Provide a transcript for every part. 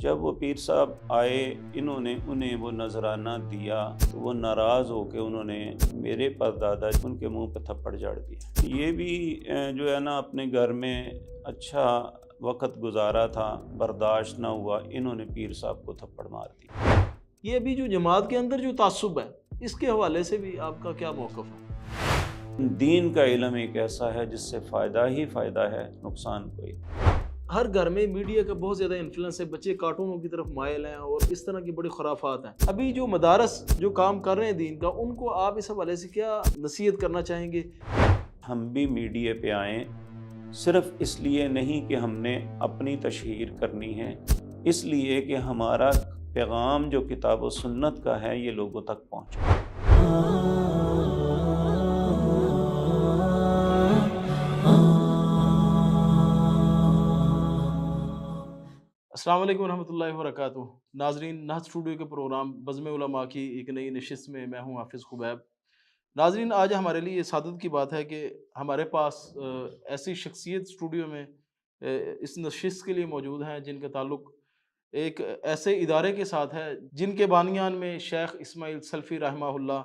جب وہ پیر صاحب آئے انہوں نے انہیں وہ نذرانہ دیا تو وہ ناراض ہو کے انہوں نے میرے پردادا ان کے منہ پہ تھپڑ جاڑ دیا۔ یہ بھی جو ہے نا اپنے گھر میں اچھا وقت گزارا تھا، برداشت نہ ہوا، انہوں نے پیر صاحب کو تھپڑ مار دیا۔ یہ ابھی جو جماعت کے اندر جو تعصب ہے اس کے حوالے سے بھی آپ کا کیا موقف ہے؟ دین کا علم ایک ایسا ہے جس سے فائدہ ہی فائدہ ہے، نقصان کوئی۔ ہر گھر میں میڈیا کا بہت زیادہ انفلوئنس ہے، بچے کارٹونوں کی طرف مائل ہیں اور اس طرح کی بڑی خرافات ہیں۔ ابھی جو مدارس جو کام کر رہے ہیں دین کا، ان کو آپ اس حوالے سے کیا نصیحت کرنا چاہیں گے؟ ہم بھی میڈیا پہ آئیں صرف اس لیے نہیں کہ ہم نے اپنی تشہیر کرنی ہے، اس لیے کہ ہمارا پیغام جو کتاب و سنت کا ہے یہ لوگوں تک پہنچے۔ السلام علیکم ورحمۃ اللہ وبرکاتہ۔ ناظرین، نہج اسٹوڈیو کے پروگرام بزم علماء کی ایک نئی نشست میں میں ہوں حافظ خبیب۔ ناظرین، آج ہمارے لیے یہ سعادت کی بات ہے کہ ہمارے پاس ایسی شخصیت اسٹوڈیو میں اس نشست کے لیے موجود ہیں جن کا تعلق ایک ایسے ادارے کے ساتھ ہے جن کے بانیان میں شیخ اسماعیل سلفی رحمہ اللہ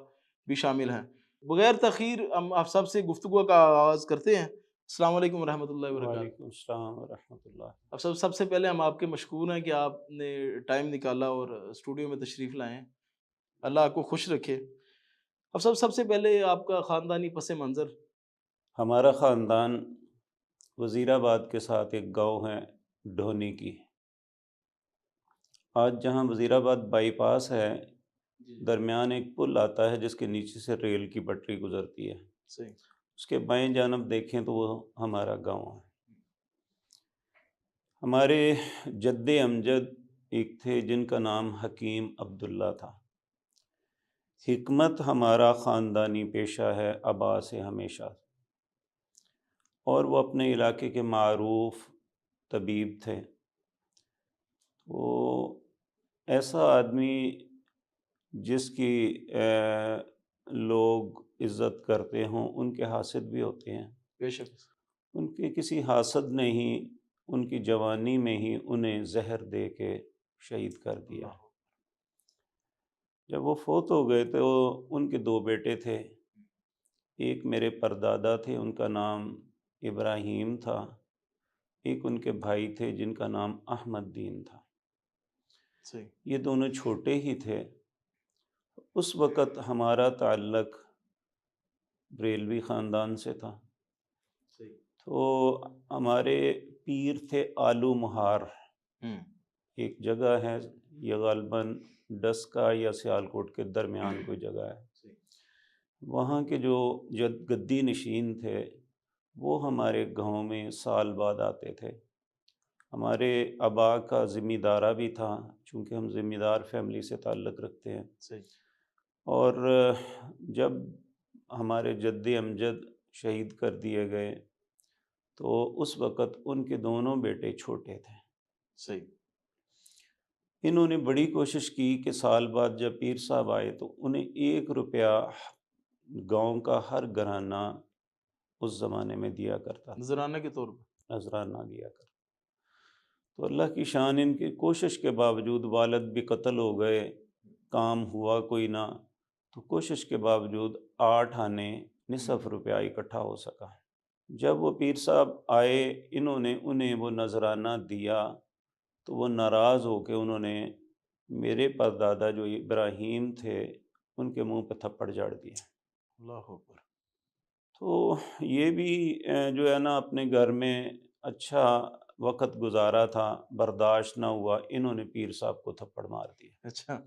بھی شامل ہیں۔ بغیر تاخیر ہم آپ سب سے گفتگو کا آغاز کرتے ہیں۔ السلام علیکم ورحمۃ اللہ وبرکاتہ۔ وعلیکم السلام ورحمۃ اللہ۔ اب سب سے پہلے ہم آپ کے مشکور ہیں کہ آپ نے ٹائم نکالا اور اسٹوڈیو میں تشریف لائیں۔ اللہ آپ کو خوش رکھے۔ اب سب سے پہلے آپ کا خاندانی پس منظر۔ ہمارا خاندان وزیر آباد کے ساتھ ایک گاؤں ہے ڈھونی کی۔ آج جہاں وزیر آباد بائی پاس ہے، درمیان ایک پل آتا ہے جس کے نیچے سے ریل کی پٹری گزرتی ہے۔ صحیح۔ اس کے بائیں جانب دیکھیں تو وہ ہمارا گاؤں ہے۔ ہمارے جد امجد ایک تھے جن کا نام حکیم عبداللہ تھا۔ حکمت ہمارا خاندانی پیشہ ہے ابا سے ہمیشہ، اور وہ اپنے علاقے کے معروف طبیب تھے۔ وہ ایسا آدمی جس کی لوگ عزت کرتے ہوں، ان کے حاسد بھی ہوتے ہیں۔ بے شک۔ ان کے کسی حاسد نے ہی ان کی جوانی میں ہی انہیں زہر دے کے شہید کر دیا۔ جب وہ فوت ہو گئے تو ان کے دو بیٹے تھے، ایک میرے پردادا تھے، ان کا نام ابراہیم تھا، ایک ان کے بھائی تھے جن کا نام احمد دین تھا۔ صحیح۔ یہ دونوں چھوٹے ہی تھے۔ اس وقت ہمارا تعلق بریلوی خاندان سے تھا۔ صحیح۔ تو ہمارے پیر تھے آلو مہار، ایک جگہ ہے، یہ غالباً ڈسکا یا سیالکوٹ کے درمیان کوئی جگہ ہے۔ وہاں کے جو گدی نشین تھے وہ ہمارے گاؤں میں سال بعد آتے تھے۔ ہمارے ابا کا ذمہ دارہ بھی تھا، چونکہ ہم ذمہ دار فیملی سے تعلق رکھتے ہیں۔ صحیح۔ اور جب ہمارے جد امجد شہید کر دیے گئے تو اس وقت ان کے دونوں بیٹے چھوٹے تھے۔ صحیح۔ انہوں نے بڑی کوشش کی کہ سال بعد جب پیر صاحب آئے تو انہیں 1 روپیہ گاؤں کا ہر گھرانہ اس زمانے میں دیا کرتا تھا، نذرانہ کے طور پر۔ نذرانہ دیا کرتا۔ تو اللہ کی شان، ان کی کوشش کے باوجود والد بھی قتل ہو گئے، کام ہوا کوئی نہ، تو کوشش کے باوجود 8 آنے نصف روپیہ اکٹھا ہو سکا۔ جب وہ پیر صاحب آئے انہوں نے انہیں وہ نذرانہ دیا تو وہ ناراض ہو کے انہوں نے میرے پردادا جو ابراہیم تھے ان کے منہ پہ تھپڑ جاڑ دیا۔ اللہ اکبر۔ تو یہ بھی جو ہے نا اپنے گھر میں اچھا وقت گزارا تھا، برداشت نہ ہوا، انہوں نے پیر صاحب کو تھپڑ مار دیا۔ اچھا۔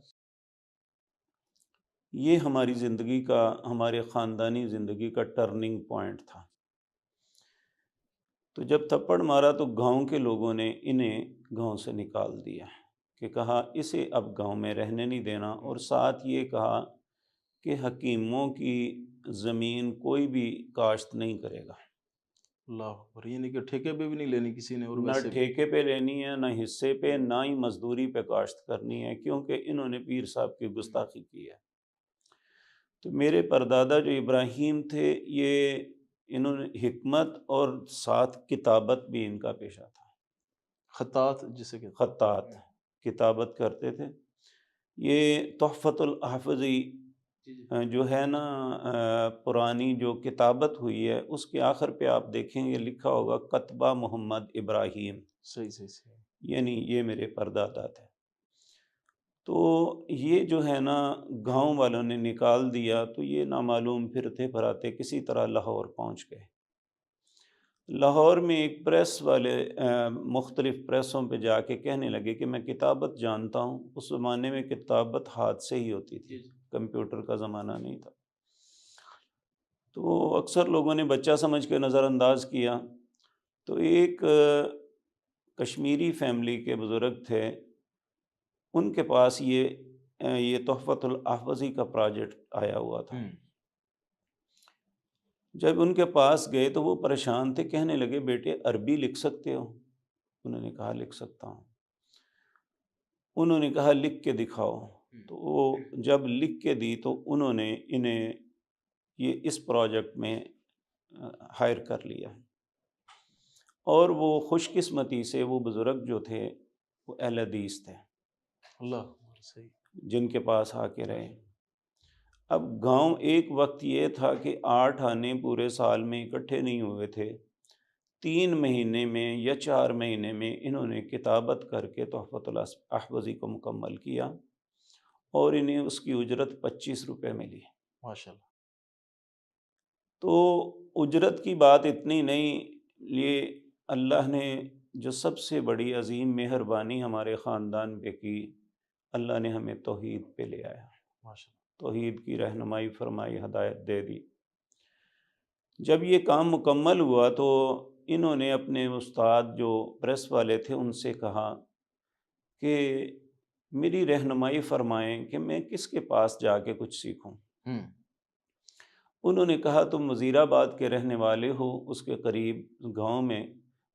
یہ ہماری زندگی کا، ہمارے خاندانی زندگی کا ٹرننگ پوائنٹ تھا۔ تو جب تھپڑ مارا تو گاؤں کے لوگوں نے انہیں گاؤں سے نکال دیا، کہ کہا اسے اب گاؤں میں رہنے نہیں دینا، اور ساتھ یہ کہا کہ حکیموں کی زمین کوئی بھی کاشت نہیں کرے گا۔ اللہ اکبر۔ یعنی کہ ٹھیکے پہ بھی نہیں لینی کسی نے، اور نہ ویسے بھی ٹھیکے پہ لینی ہے، نہ حصے پہ، نہ ہی مزدوری پہ کاشت کرنی ہے، کیونکہ انہوں نے پیر صاحب کی گستاخی کی ہے۔ تو میرے پردادا جو ابراہیم تھے، یہ انہوں نے حکمت اور ساتھ کتابت بھی ان کا پیشہ تھا، خطاط جسے کہتے خطاط۔ کتابت کرتے تھے۔ یہ تحفۃ الحفظی جی جی جو ہے نا پرانی جو کتابت ہوئی ہے، اس کے آخر پہ آپ دیکھیں گے لکھا ہوگا کتبہ محمد ابراہیم، صحیح صحیح صحیح یعنی یہ میرے پردادا تھے۔ تو یہ جو ہے نا گاؤں والوں نے نکال دیا، تو یہ نامعلوم پھرتے پھراتے کسی طرح لاہور پہنچ گئے۔ لاہور میں ایک پریس والے مختلف پریسوں پہ جا کے کہنے لگے کہ میں کتابت جانتا ہوں۔ اس زمانے میں کتابت ہاتھ سے ہی ہوتی جی تھی، جی کمپیوٹر کا زمانہ نہیں تھا۔ تو اکثر لوگوں نے بچہ سمجھ کے نظر انداز کیا۔ تو ایک کشمیری فیملی کے بزرگ تھے، ان کے پاس یہ تحفۃ الحفظی کا پروجیکٹ آیا ہوا تھا۔ ہوں جب ان کے پاس گئے تو وہ پریشان تھے، کہنے لگے بیٹے عربی لکھ سکتے ہو؟ انہوں نے کہا لکھ سکتا ہوں۔ انہوں نے کہا لکھ کے دکھاؤ۔ تو وہ جب لکھ کے دی تو انہوں نے انہیں یہ اس پروجیکٹ میں ہائر کر لیا، اور وہ خوش قسمتی سے وہ بزرگ جو تھے وہ اہل حدیث تھے، اللہ اکبر، صحیح جن کے پاس آ کے رہے۔ اب گاؤں ایک وقت یہ تھا کہ 8 آنے پورے سال میں اکٹھے نہیں ہوئے تھے، 3 مہینے میں یا 4 مہینے میں انہوں نے کتابت کر کے تحفۃ الاحوذی کو مکمل کیا، اور انہیں اس کی اجرت 25 روپے ملی۔ ماشاء اللہ تو اجرت کی بات اتنی نہیں، یہ اللہ نے جو سب سے بڑی عظیم مہربانی ہمارے خاندان پہ کی، اللہ نے ہمیں توحید پہ لے آیا، ماشاء توحید کی رہنمائی فرمائی، ہدایت دے دی۔ جب یہ کام مکمل ہوا تو انہوں نے اپنے استاد جو پریس والے تھے ان سے کہا کہ میری رہنمائی فرمائیں کہ میں کس کے پاس جا کے کچھ سیکھوں۔ اللہ انہوں نے کہا تم وزیر آباد کے رہنے والے ہو، اس کے قریب گاؤں میں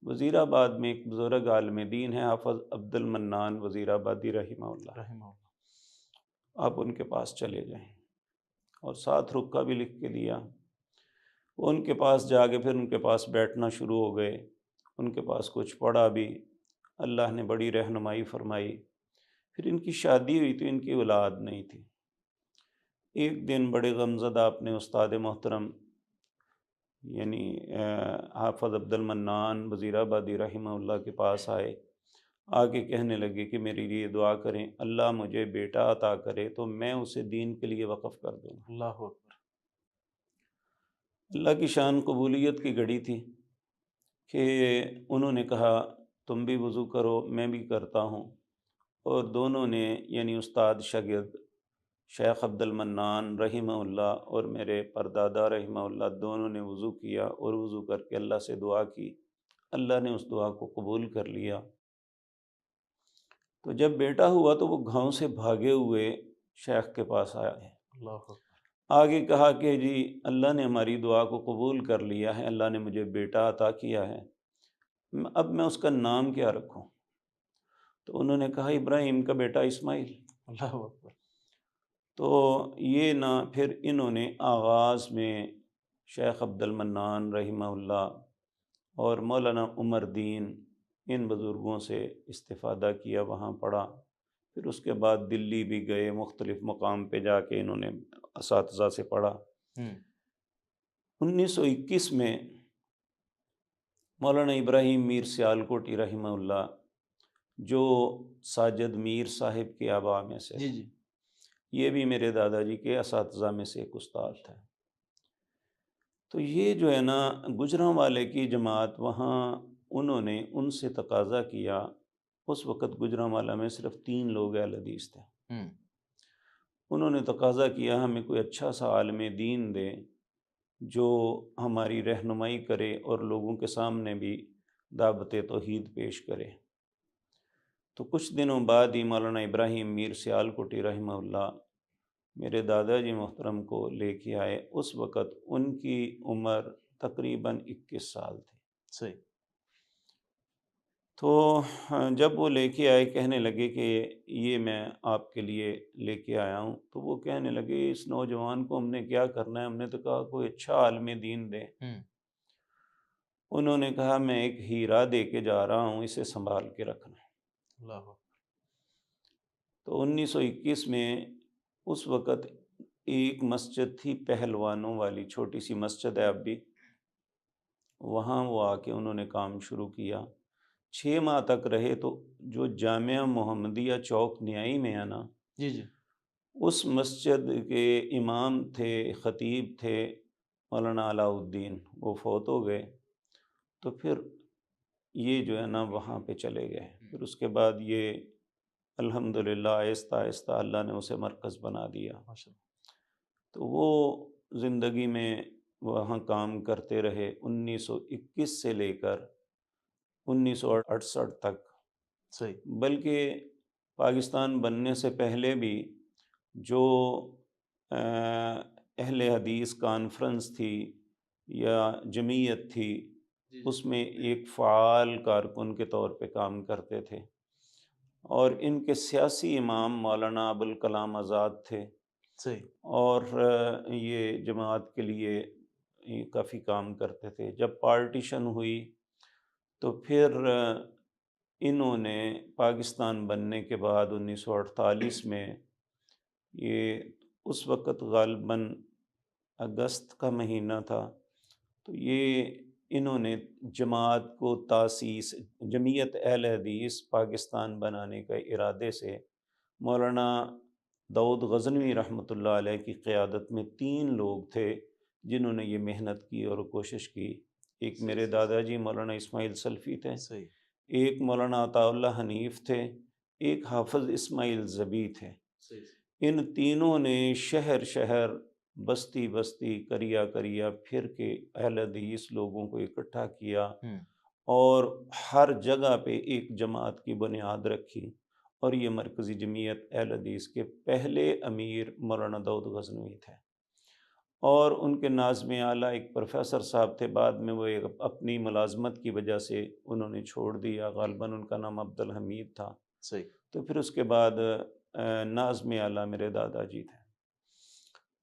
وزیر آباد میں ایک بزرگ عالم دین ہے حافظ عبد المنان وزیر آبادی رحمہ اللہ، رحمہ اللہ آپ ان کے پاس چلے جائیں، اور ساتھ رکا بھی لکھ کے دیا۔ وہ ان کے پاس جا کے پھر ان کے پاس بیٹھنا شروع ہو گئے، ان کے پاس کچھ پڑھا بھی، اللہ نے بڑی رہنمائی فرمائی۔ پھر ان کی شادی ہوئی تو ان کی اولاد نہیں تھی۔ ایک دن بڑے غمزدہ اپنے استاد محترم یعنی حافظ عبد المنان وزیر آبادی رحمہ اللہ کے پاس آئے، آگے کہنے لگے کہ میری لیے دعا کریں، اللہ مجھے بیٹا عطا کرے تو میں اسے دین کے لیے وقف کر دوں گا۔ اللہ اکبر اللہ کی شان قبولیت کی گھڑی تھی کہ انہوں نے کہا تم بھی وضو کرو، میں بھی کرتا ہوں، اور دونوں نے یعنی استاد شاگرد شیخ عبد المنان رحمہ اللہ اور میرے پردادا رحمہ اللہ دونوں نے وضو کیا، اور وضو کر کے اللہ سے دعا کی، اللہ نے اس دعا کو قبول کر لیا۔ تو جب بیٹا ہوا تو وہ گاؤں سے بھاگے ہوئے شیخ کے پاس آئے، اللہ اکبر آگے کہا کہ جی اللہ نے ہماری دعا کو قبول کر لیا ہے، اللہ نے مجھے بیٹا عطا کیا ہے، اب میں اس کا نام کیا رکھوں؟ تو انہوں نے کہا ابراہیم کا بیٹا اسماعیل۔ اللہ اکبر تو یہ نہ پھر انہوں نے آغاز میں شیخ عبد المنان رحمہ اللہ اور مولانا عمر دین ان بزرگوں سے استفادہ کیا، وہاں پڑھا، پھر اس کے بعد دلی بھی گئے، مختلف مقام پہ جا کے انہوں نے اساتذہ سے پڑھا۔ 1921 میں مولانا ابراہیم میر سیالکوٹی رحمہ اللہ جو ساجد میر صاحب کے آباء میں سے جی جی یہ بھی میرے دادا جی کے اساتذہ میں سے ایک استاد تھے۔ تو یہ جو ہے نا گجرانوالے کی جماعت، وہاں انہوں نے ان سے تقاضا کیا، اس وقت گجرانوالہ میں صرف 3 لوگ اہل حدیث تھے، انہوں نے تقاضا کیا ہمیں کوئی اچھا سا عالم دین دے جو ہماری رہنمائی کرے اور لوگوں کے سامنے بھی دعوت توحید پیش کرے۔ تو کچھ دنوں بعد ہی مولانا ابراہیم میر سیالکوٹی رحمہ اللہ میرے دادا جی محترم کو لے کے آئے، اس وقت ان کی عمر تقریباً 21 سال تھی۔ صحیح تو جب وہ لے کے آئے کہنے لگے کہ یہ میں آپ کے لیے لے کے آیا ہوں، تو وہ کہنے لگے اس نوجوان کو ہم نے کیا کرنا ہے؟ ہم نے تو کہا کوئی اچھا عالم دین دے۔ انہوں نے کہا میں ایک ہیرا دے کے جا رہا ہوں، اسے سنبھال کے رکھنا۔ اللہ اکبر تو 1921 میں اس وقت ایک مسجد تھی پہلوانوں والی، چھوٹی سی مسجد ہے اب بھی، وہاں وہ آ کے انہوں نے کام شروع کیا، 6 ماہ تک رہے۔ تو جو جامعہ محمدیہ چوک نیائی میں ہے نا، جی جی اس مسجد کے امام تھے، خطیب تھے مولانا علاء الدین، وہ فوت ہو گئے۔ تو پھر یہ جو ہے نا وہاں پہ چلے گئے، پھر اس کے بعد یہ الحمدللہ آہستہ آہستہ اللہ نے اسے مرکز بنا دیا۔ ماشاء اللہ۔ تو وہ زندگی میں وہاں کام کرتے رہے 1921 سے لے کر 1968 تک، صحیح۔ بلکہ پاکستان بننے سے پہلے بھی جو اہل حدیث کانفرنس تھی یا جمعیت تھی، جی جی اس میں ایک فعال کارکن کے طور پہ کام کرتے تھے، اور ان کے سیاسی امام مولانا ابوالکلام آزاد تھے، صحیح۔ اور یہ جماعت کے لیے یہ کافی کام کرتے تھے۔ جب پارٹیشن ہوئی تو پھر انہوں نے پاکستان بننے کے بعد 1948 میں، یہ اس وقت غالباً اگست کا مہینہ تھا، تو یہ انہوں نے جماعت کو تاسیس، جمعیت اہل حدیث پاکستان بنانے کے ارادے سے مولانا داؤد غزنوی رحمۃ اللہ علیہ کی قیادت میں 3 لوگ تھے جنہوں نے یہ محنت کی اور کوشش کی۔ ایک صحیح میرے صحیح دادا جی مولانا اسماعیل سلفی تھے، صحیح ایک مولانا عطا اللہ حنیف تھے، ایک حافظ اسماعیل زبی تھے۔ صحیح ان تینوں نے شہر شہر، بستی بستی، کریا کریا پھر کے اہل حدیث لوگوں کو اکٹھا کیا، ہوں اور ہر جگہ پہ ایک جماعت کی بنیاد رکھی، اور یہ مرکزی جمعیت اہل حدیث کے پہلے امیر مولانا داؤد غزنوی تھے، اور ان کے ناظم اعلیٰ ایک پروفیسر صاحب تھے، بعد میں وہ ایک اپنی ملازمت کی وجہ سے انہوں نے چھوڑ دیا، غالباً ان کا نام عبدالحمید تھا۔ صحیح تو پھر اس کے بعد ناظم اعلیٰ میرے دادا جی تھے،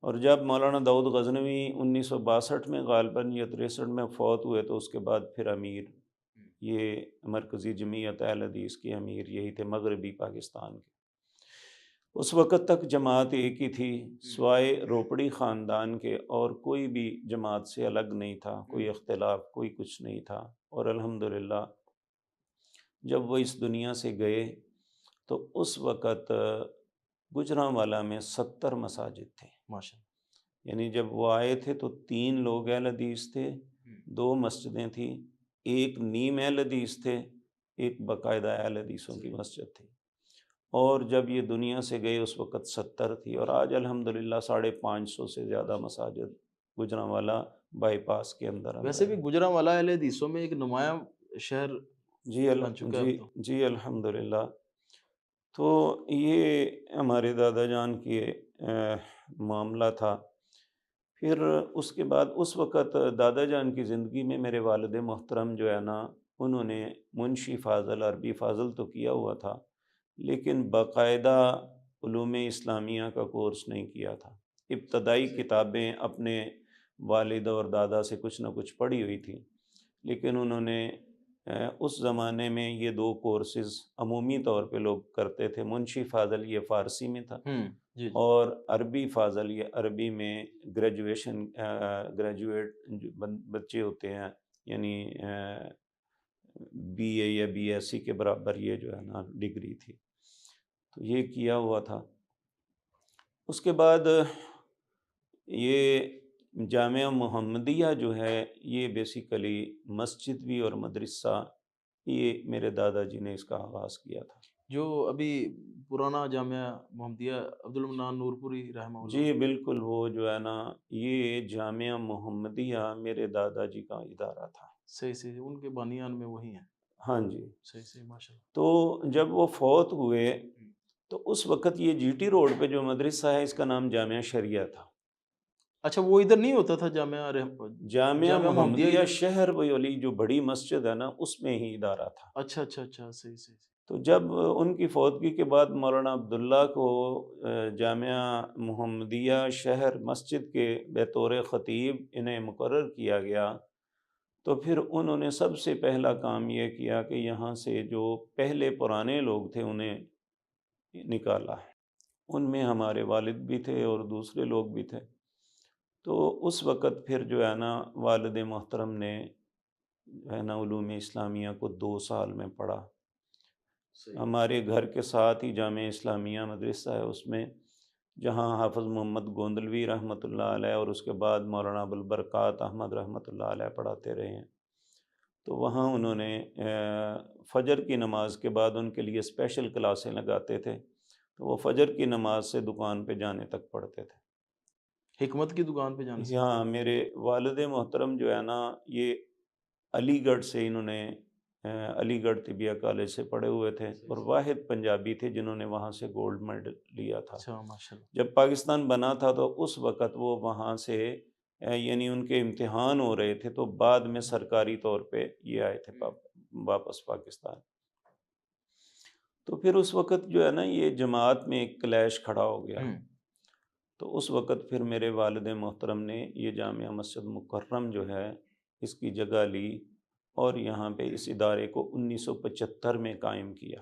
اور جب مولانا داؤد غزنوی 1962 میں غالباً یا 63 میں فوت ہوئے، تو اس کے بعد پھر امیر، یہ مرکزی جمعیت اہل حدیث کے امیر یہی تھے مغربی پاکستان کے۔ اس وقت تک جماعت ایک ہی تھی، سوائے روپڑی خاندان کے، اور کوئی بھی جماعت سے الگ نہیں تھا، کوئی اختلاف، کوئی کچھ نہیں تھا۔ اور الحمدللہ جب وہ اس دنیا سے گئے تو اس وقت گوجرانوالہ میں 70 مساجد تھے، ماشاء یعنی جب وہ آئے تھے تو 3 لوگ اہل حدیث تھے، 2 مسجدیں تھیں، ایک نیم اہل حدیث تھے، ایک باقاعدہ اہل حدیثوں کی مسجد تھی، اور جب یہ دنیا سے گئے اس وقت 70 تھی، اور آج الحمدللہ 550 سے زیادہ مساجد گوجرانوالہ بائی پاس کے اندر ویسے ہے۔ بھی گوجرانوالہ اہل حدیثوں میں ایک نمایاں شہر بن چکا ہے اب تو۔ جی الحمدللہ۔ تو یہ ہمارے دادا جان کی معاملہ تھا۔ پھر اس کے بعد اس وقت دادا جان کی زندگی میں میرے والد محترم جو ہے نا، انہوں نے منشی فاضل، عربی فاضل تو کیا ہوا تھا، لیکن باقاعدہ علوم اسلامیہ کا کورس نہیں کیا تھا۔ ابتدائی کتابیں اپنے والد اور دادا سے کچھ نہ کچھ پڑھی ہوئی تھی، لیکن انہوں نے اس زمانے میں یہ 2 کورسز عمومی طور پہ لوگ کرتے تھے۔ منشی فاضل یہ فارسی میں تھا، جی جی اور عربی فاضل یہ عربی میں گریجویٹ جو بچے ہوتے ہیں، یعنی بی اے یا بی ایس سی کے برابر یہ جو ہے نا ڈگری تھی، تو یہ کیا ہوا تھا۔ اس کے بعد یہ جامعہ محمدیہ جو ہے، یہ بیسیکلی مسجد بھی اور مدرسہ، یہ میرے دادا جی نے اس کا آغاز کیا تھا۔ جو ابھی پرانا جامعہ محمدیہ عبدالمنان نور پوری رحمہ اللہ۔ جی بالکل، وہ جو ہے نا یہ جامعہ محمدیہ میرے دادا جی کا ادارہ تھا۔ صحیح صحیح، ان کے بانیان میں وہی ہیں۔ ہاں جی۔ صحیح صحیح ماشاء اللہ۔ تو جب وہ فوت ہوئے تو اس وقت یہ جی ٹی روڈ پہ جو مدرسہ ہے اس کا نام جامعہ شریعہ تھا۔ اچھا وہ ادھر نہیں ہوتا تھا جامعہ جامعہ محمدیہ محمدیہ ادھر؟ شہر والی جو بڑی مسجد ہے نا، اس میں ہی ادارہ تھا۔ اچھا اچھا اچھا، صحیح صحیح۔ تو جب ان کی فوتگی کے بعد مولانا عبداللہ کو جامعہ محمدیہ شہر مسجد کے بطور خطیب انہیں مقرر کیا گیا، تو پھر انہوں نے سب سے پہلا کام یہ کیا کہ یہاں سے جو پہلے پرانے لوگ تھے انہیں نکالا۔ ان میں ہمارے والد بھی تھے اور دوسرے لوگ بھی تھے۔ تو اس وقت پھر جو ہے نا والد محترم نے جو ہے نا علوم اسلامیہ کو 2 سال میں پڑھا۔ صحیح۔ ہمارے گھر کے ساتھ ہی جامعہ اسلامیہ مدرسہ ہے، اس میں جہاں حافظ محمد گوندلوی رحمۃ اللہ علیہ اور اس کے بعد مولانا ابوالبرکات احمد رحمۃ اللہ علیہ پڑھاتے رہے ہیں، تو وہاں انہوں نے فجر کی نماز کے بعد ان کے لیے اسپیشل کلاسیں لگاتے تھے، تو وہ فجر کی نماز سے دکان پہ جانے تک پڑھتے تھے۔ حکمت کی دکان پہ جانے سے؟ یہاں میرے والد محترم جو ہے نا یہ علی گڑھ سے انہوں نے علی گڑھ طبیہ کالج سے پڑھے ہوئے تھے، اور واحد پنجابی تھے جنہوں نے وہاں سے گولڈ میڈل لیا تھا۔ اچھا، ماشاء اللہ۔ جب پاکستان بنا تھا تو اس وقت وہ وہاں سے یعنی ان کے امتحان ہو رہے تھے، تو بعد میں سرکاری طور پہ یہ آئے تھے واپس پاکستان۔ تو پھر اس وقت جو ہے نا یہ جماعت میں ایک کلیش کھڑا ہو گیا، تو اس وقت پھر میرے والد محترم نے یہ جامعہ مسجد مکرم جو ہے اس کی جگہ لی، اور یہاں پہ اس ادارے کو 1975 میں قائم کیا۔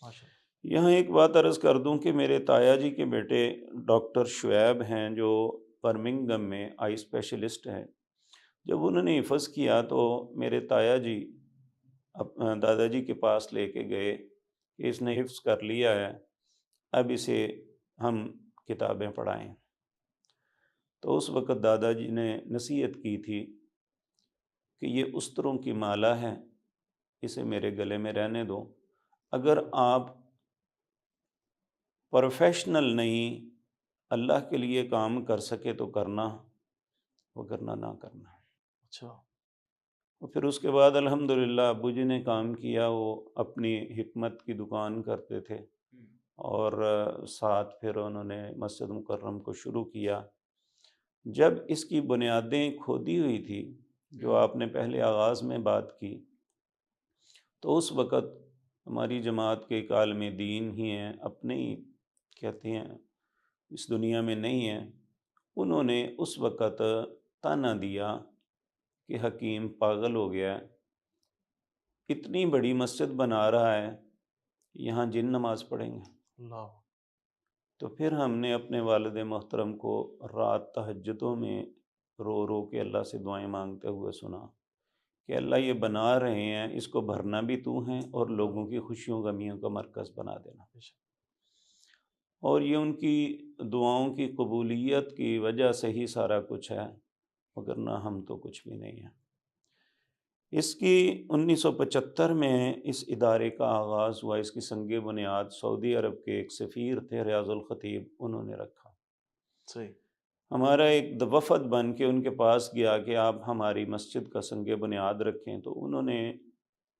ماشاء اللہ۔ یہاں ایک بات عرض کر دوں کہ میرے تایا جی کے بیٹے ڈاکٹر شعیب ہیں جو برمنگھم میں آئی اسپیشلسٹ ہیں، جب انہوں نے حفظ کیا تو میرے تایا جی دادا جی کے پاس لے کے گئے کہ اس نے حفظ کر لیا ہے، اب اسے ہم کتابیں پڑھائیں۔ تو اس وقت دادا جی نے نصیحت کی تھی کہ یہ استروں کی مالا ہے، اسے میرے گلے میں رہنے دو، اگر آپ پروفیشنل نہیں اللہ کے لیے کام کر سکے تو کرنا، وگرنہ نہ کرنا۔ اچھا۔ اور پھر اس کے بعد الحمدللہ ابو جی نے کام کیا، وہ اپنی حکمت کی دکان کرتے تھے، اور ساتھ پھر انہوں نے مسجد مکرم کو شروع کیا۔ جب اس کی بنیادیں کھودی ہوئی تھی، جو آپ نے پہلے آغاز میں بات کی، تو اس وقت ہماری جماعت کے ایک عالم دین ہی ہیں، اپنے ہی کہتے ہیں اس دنیا میں نہیں ہیں، انہوں نے اس وقت تانا دیا کہ حکیم پاگل ہو گیا ہے، اتنی بڑی مسجد بنا رہا ہے، یہاں جن نماز پڑھیں گے؟ اللہ۔ تو پھر ہم نے اپنے والد محترم کو رات تہجدوں میں رو رو کے اللہ سے دعائیں مانگتے ہوئے سنا کہ اللہ یہ بنا رہے ہیں، اس کو بھرنا بھی تو ہیں، اور لوگوں کی خوشیوں غمیوں کا مرکز بنا دینا۔ اور یہ ان کی دعاؤں کی قبولیت کی وجہ سے ہی سارا کچھ ہے، وگرنہ ہم تو کچھ بھی نہیں ہیں۔ اس کی 1975 میں اس ادارے کا آغاز ہوا، اس کی سنگ بنیاد سعودی عرب کے ایک سفیر تھے ریاض الخطیب، انہوں نے رکھا۔ صحیح۔ ہمارا ایک وفد بن کے ان کے پاس گیا کہ آپ ہماری مسجد کا سنگ بنیاد رکھیں، تو انہوں نے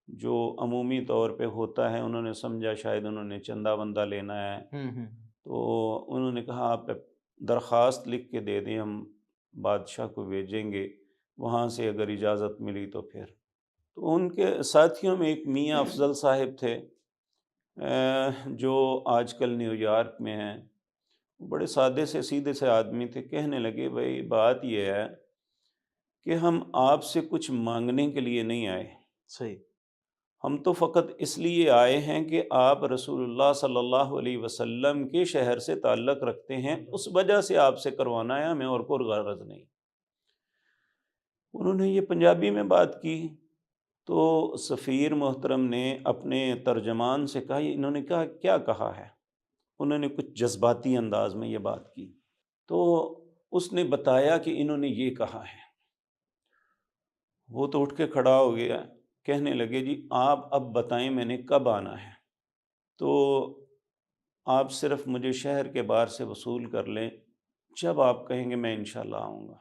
جو عمومی طور پہ ہوتا ہے، انہوں نے سمجھا شاید انہوں نے چندہ وندہ لینا ہے، تو انہوں نے کہا آپ درخواست لکھ کے دے دیں، ہم بادشاہ کو بھیجیں گے، وہاں سے اگر اجازت ملی تو پھر۔ تو ان کے ساتھیوں میں ایک میاں افضل صاحب تھے، جو آج کل نیو یارک میں ہیں، بڑے سادے سے سیدھے سے آدمی تھے۔ کہنے لگے بھائی بات یہ ہے کہ ہم آپ سے کچھ مانگنے کے لیے نہیں آئے، صحیح۔ ہم تو فقط اس لیے آئے ہیں کہ آپ رسول اللہ صلی اللہ علیہ وسلم کے شہر سے تعلق رکھتے ہیں، اس وجہ سے آپ سے کروانا ہے، ہمیں اور کوئی غرض نہیں۔ انہوں نے یہ پنجابی میں بات کی، تو سفیر محترم نے اپنے ترجمان سے کہا انہوں نے کہا کیا کہا ہے؟ انہوں نے کچھ جذباتی انداز میں یہ بات کی، تو اس نے بتایا کہ انہوں نے یہ کہا ہے۔ وہ تو اٹھ کے کھڑا ہو گیا، کہنے لگے جی آپ اب بتائیں میں نے کب آنا ہے؟ تو آپ صرف مجھے شہر کے باہر سے وصول کر لیں، جب آپ کہیں گے میں انشاءاللہ آؤں گا۔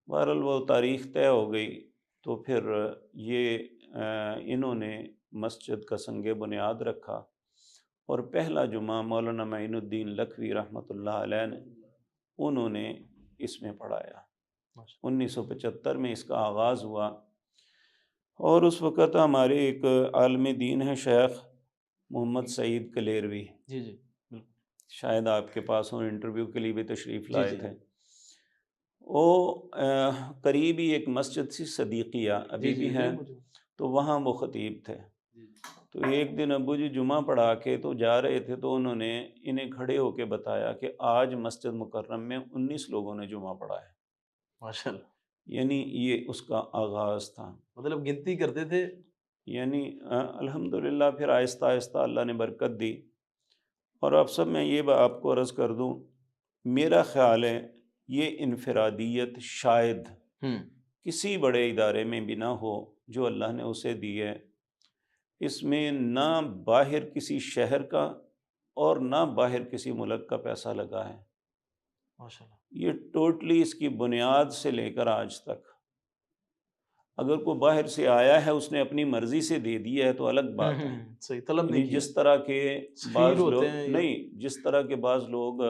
بہرحال وہ تاریخ طے ہو گئی، تو پھر یہ انہوں نے مسجد کا سنگ بنیاد رکھا، اور پہلا جمعہ مولانا معین الدین لکھوی رحمۃ اللہ علیہ نے انہوں نے اس میں پڑھایا۔ 1975 میں اس کا آغاز ہوا، اور اس وقت ہمارے ایک عالم دین ہیں شیخ محمد سعید کلیروی، جی جی بالکل، شاید آپ کے پاس ہوں، انٹرویو کے لیے بھی تشریف جی لائے جی تھے۔ وہ قریبی ایک مسجد سی صدیقیہ ابھی جی جی بھی ہے، مجھے تو وہاں وہ خطیب تھے۔ تو ایک دن ابو جی جمعہ پڑھا کے تو جا رہے تھے، تو انہوں نے انہیں کھڑے ہو کے بتایا کہ آج مسجد مکرم میں 19 لوگوں نے جمعہ پڑھا ہے۔ ماشاء اللہ، یعنی یہ اس کا آغاز تھا۔ مطلب گنتی کرتے تھے۔ یعنی الحمدللہ پھر آہستہ آہستہ اللہ نے برکت دی۔ اور اب سب میں یہ آپ کو عرض کر دوں، میرا خیال ہے یہ انفرادیت شاید ہوں، کسی بڑے ادارے میں بھی نہ ہو جو اللہ نے اسے دی ہے۔ اس میں نہ باہر کسی شہر کا اور نہ باہر کسی ملک کا پیسہ لگا ہے۔ ماشاء اللہ۔ یہ ٹوٹلی اس کی بنیاد سے لے کر آج تک، اگر کوئی باہر سے آیا ہے اس نے اپنی مرضی سے دے دیا ہے تو الگ بات ہے۔ صحیح، طلب نہیں یعنی کیا، جس طرح کے سفیر بعض ہوتے لوگ ہیں یا نہیں، جس طرح کے بعض لوگ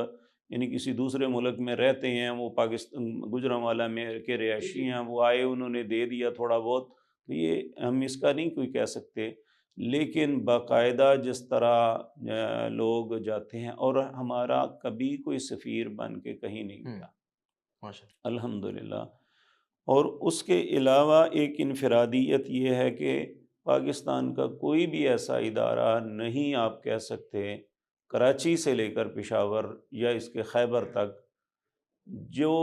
یعنی کسی دوسرے ملک میں رہتے ہیں، وہ پاکستان گوجرانوالا میں کے رہائشی ہیں، وہ آئے انہوں نے دے دیا تھوڑا بہت، تو یہ ہم اس کا نہیں کوئی کہہ سکتے، لیکن باقاعدہ جس طرح لوگ جاتے ہیں، اور ہمارا کبھی کوئی سفیر بن کے کہیں نہیں گیا ماشاء الحمدللہ۔ اور اس کے علاوہ ایک انفرادیت یہ ہے کہ پاکستان کا کوئی بھی ایسا ادارہ نہیں آپ کہہ سکتے، کراچی سے لے کر پشاور یا اس کے خیبر تک، جو